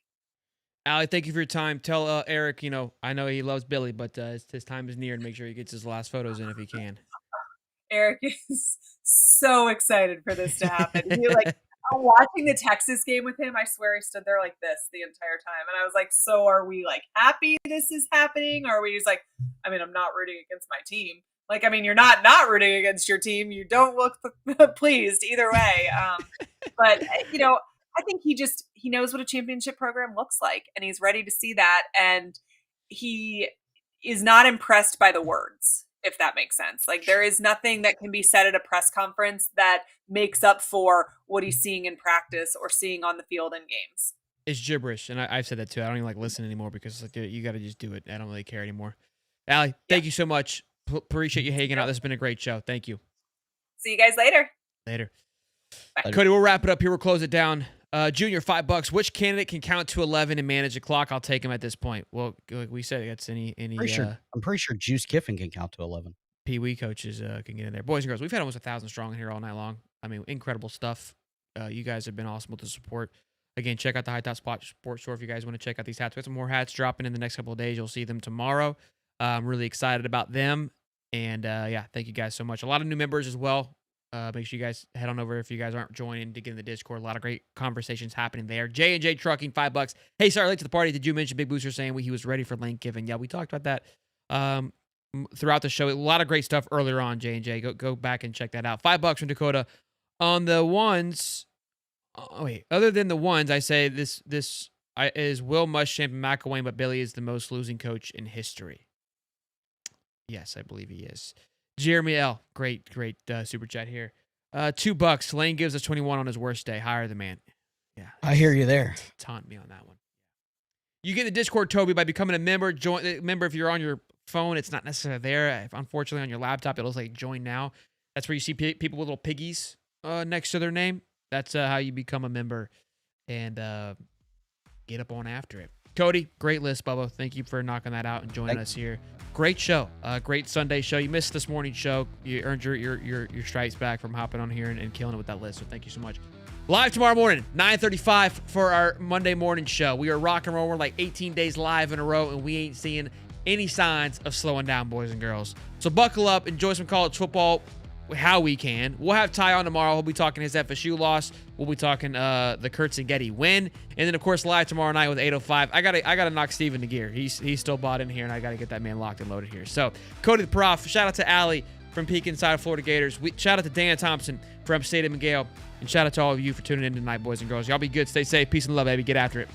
Allie, thank you for your time. Tell Eric, I know he loves Billy, but his time is near, and make sure he gets his last photos in if he can. Eric is so excited for this to happen. Watching the Texas game with him, I swear he stood there like this the entire time. And I was like, so are we like happy this is happening? Or are we just like, I'm not rooting against my team. Like, you're not rooting against your team. You don't look pleased either way. But, I think he knows what a championship program looks like, and he's ready to see that. And he is not impressed by the words, if that makes sense. Like, there is nothing that can be said at a press conference that makes up for what he's seeing in practice or seeing on the field in games. It's gibberish, and I've said that too. I don't even listen anymore because you got to just do it. I don't really care anymore. Allie, thank you so much. Appreciate you hanging out. This has been a great show. Thank you. See you guys later. Later. Cody, we'll wrap it up here. We'll close it down. Junior, $5. Which candidate can count to 11 and manage a clock? I'll take him at this point. Well, like we said, that's any. I'm pretty sure Juice Kiffin can count to 11. Pee Wee coaches can get in there. Boys and girls, we've had almost 1,000 strong here all night long. Incredible stuff. You guys have been awesome with the support. Again, check out the High Top Spot Sports Store if you guys want to check out these hats. We have some more hats dropping in the next couple of days. You'll see them tomorrow. I'm really excited about them. And thank you guys so much. A lot of new members as well. Make sure you guys head on over if you guys aren't joining to get in the Discord. A lot of great conversations happening there. J&J Trucking, $5. Hey, sorry, late to the party. Did you mention Big Booster saying he was ready for Lane Kiffin? Yeah, we talked about that throughout the show. A lot of great stuff earlier on, J&J. Go back and check that out. $5 from Dakota. On the ones, other than the ones, I say this is Will Muschamp and McElwain, but Billy is the most losing coach in history. Yes, I believe he is. Jeremy L. Great super chat here. $2. Lane gives us 21 on his worst day. Hire the man. Yeah. I hear you there. Taunt me on that one. You get the Discord, Toby, by becoming a member. Member, if you're on your phone, it's not necessarily there. Unfortunately, on your laptop, it looks like join now. That's where you see people with little piggies next to their name. That's how you become a member and get up on after it. Cody, great list, Bubba. Thank you for knocking that out and joining us here. Great show. Great Sunday show. You missed this morning's show. You earned your stripes back from hopping on here and killing it with that list. So thank you so much. Live tomorrow morning, 9:35 for our Monday morning show. We are rock and roll. We're like 18 days live in a row, and we ain't seeing any signs of slowing down, boys and girls. So buckle up. Enjoy some college football how we can. We'll have Ty on tomorrow. We'll be talking his FSU loss. We'll be talking the Kurtz and Getty win. And then, of course, live tomorrow night with 8:05. I gotta knock Steven to gear. He's still bought in here, and I got to get that man locked and loaded here. So, Cody the Prof, shout out to Allie from Peak Inside Florida Gators. Shout out to Dan Thompson from Upstate and Miguel. And shout out to all of you for tuning in tonight, boys and girls. Y'all be good. Stay safe. Peace and love, baby. Get after it.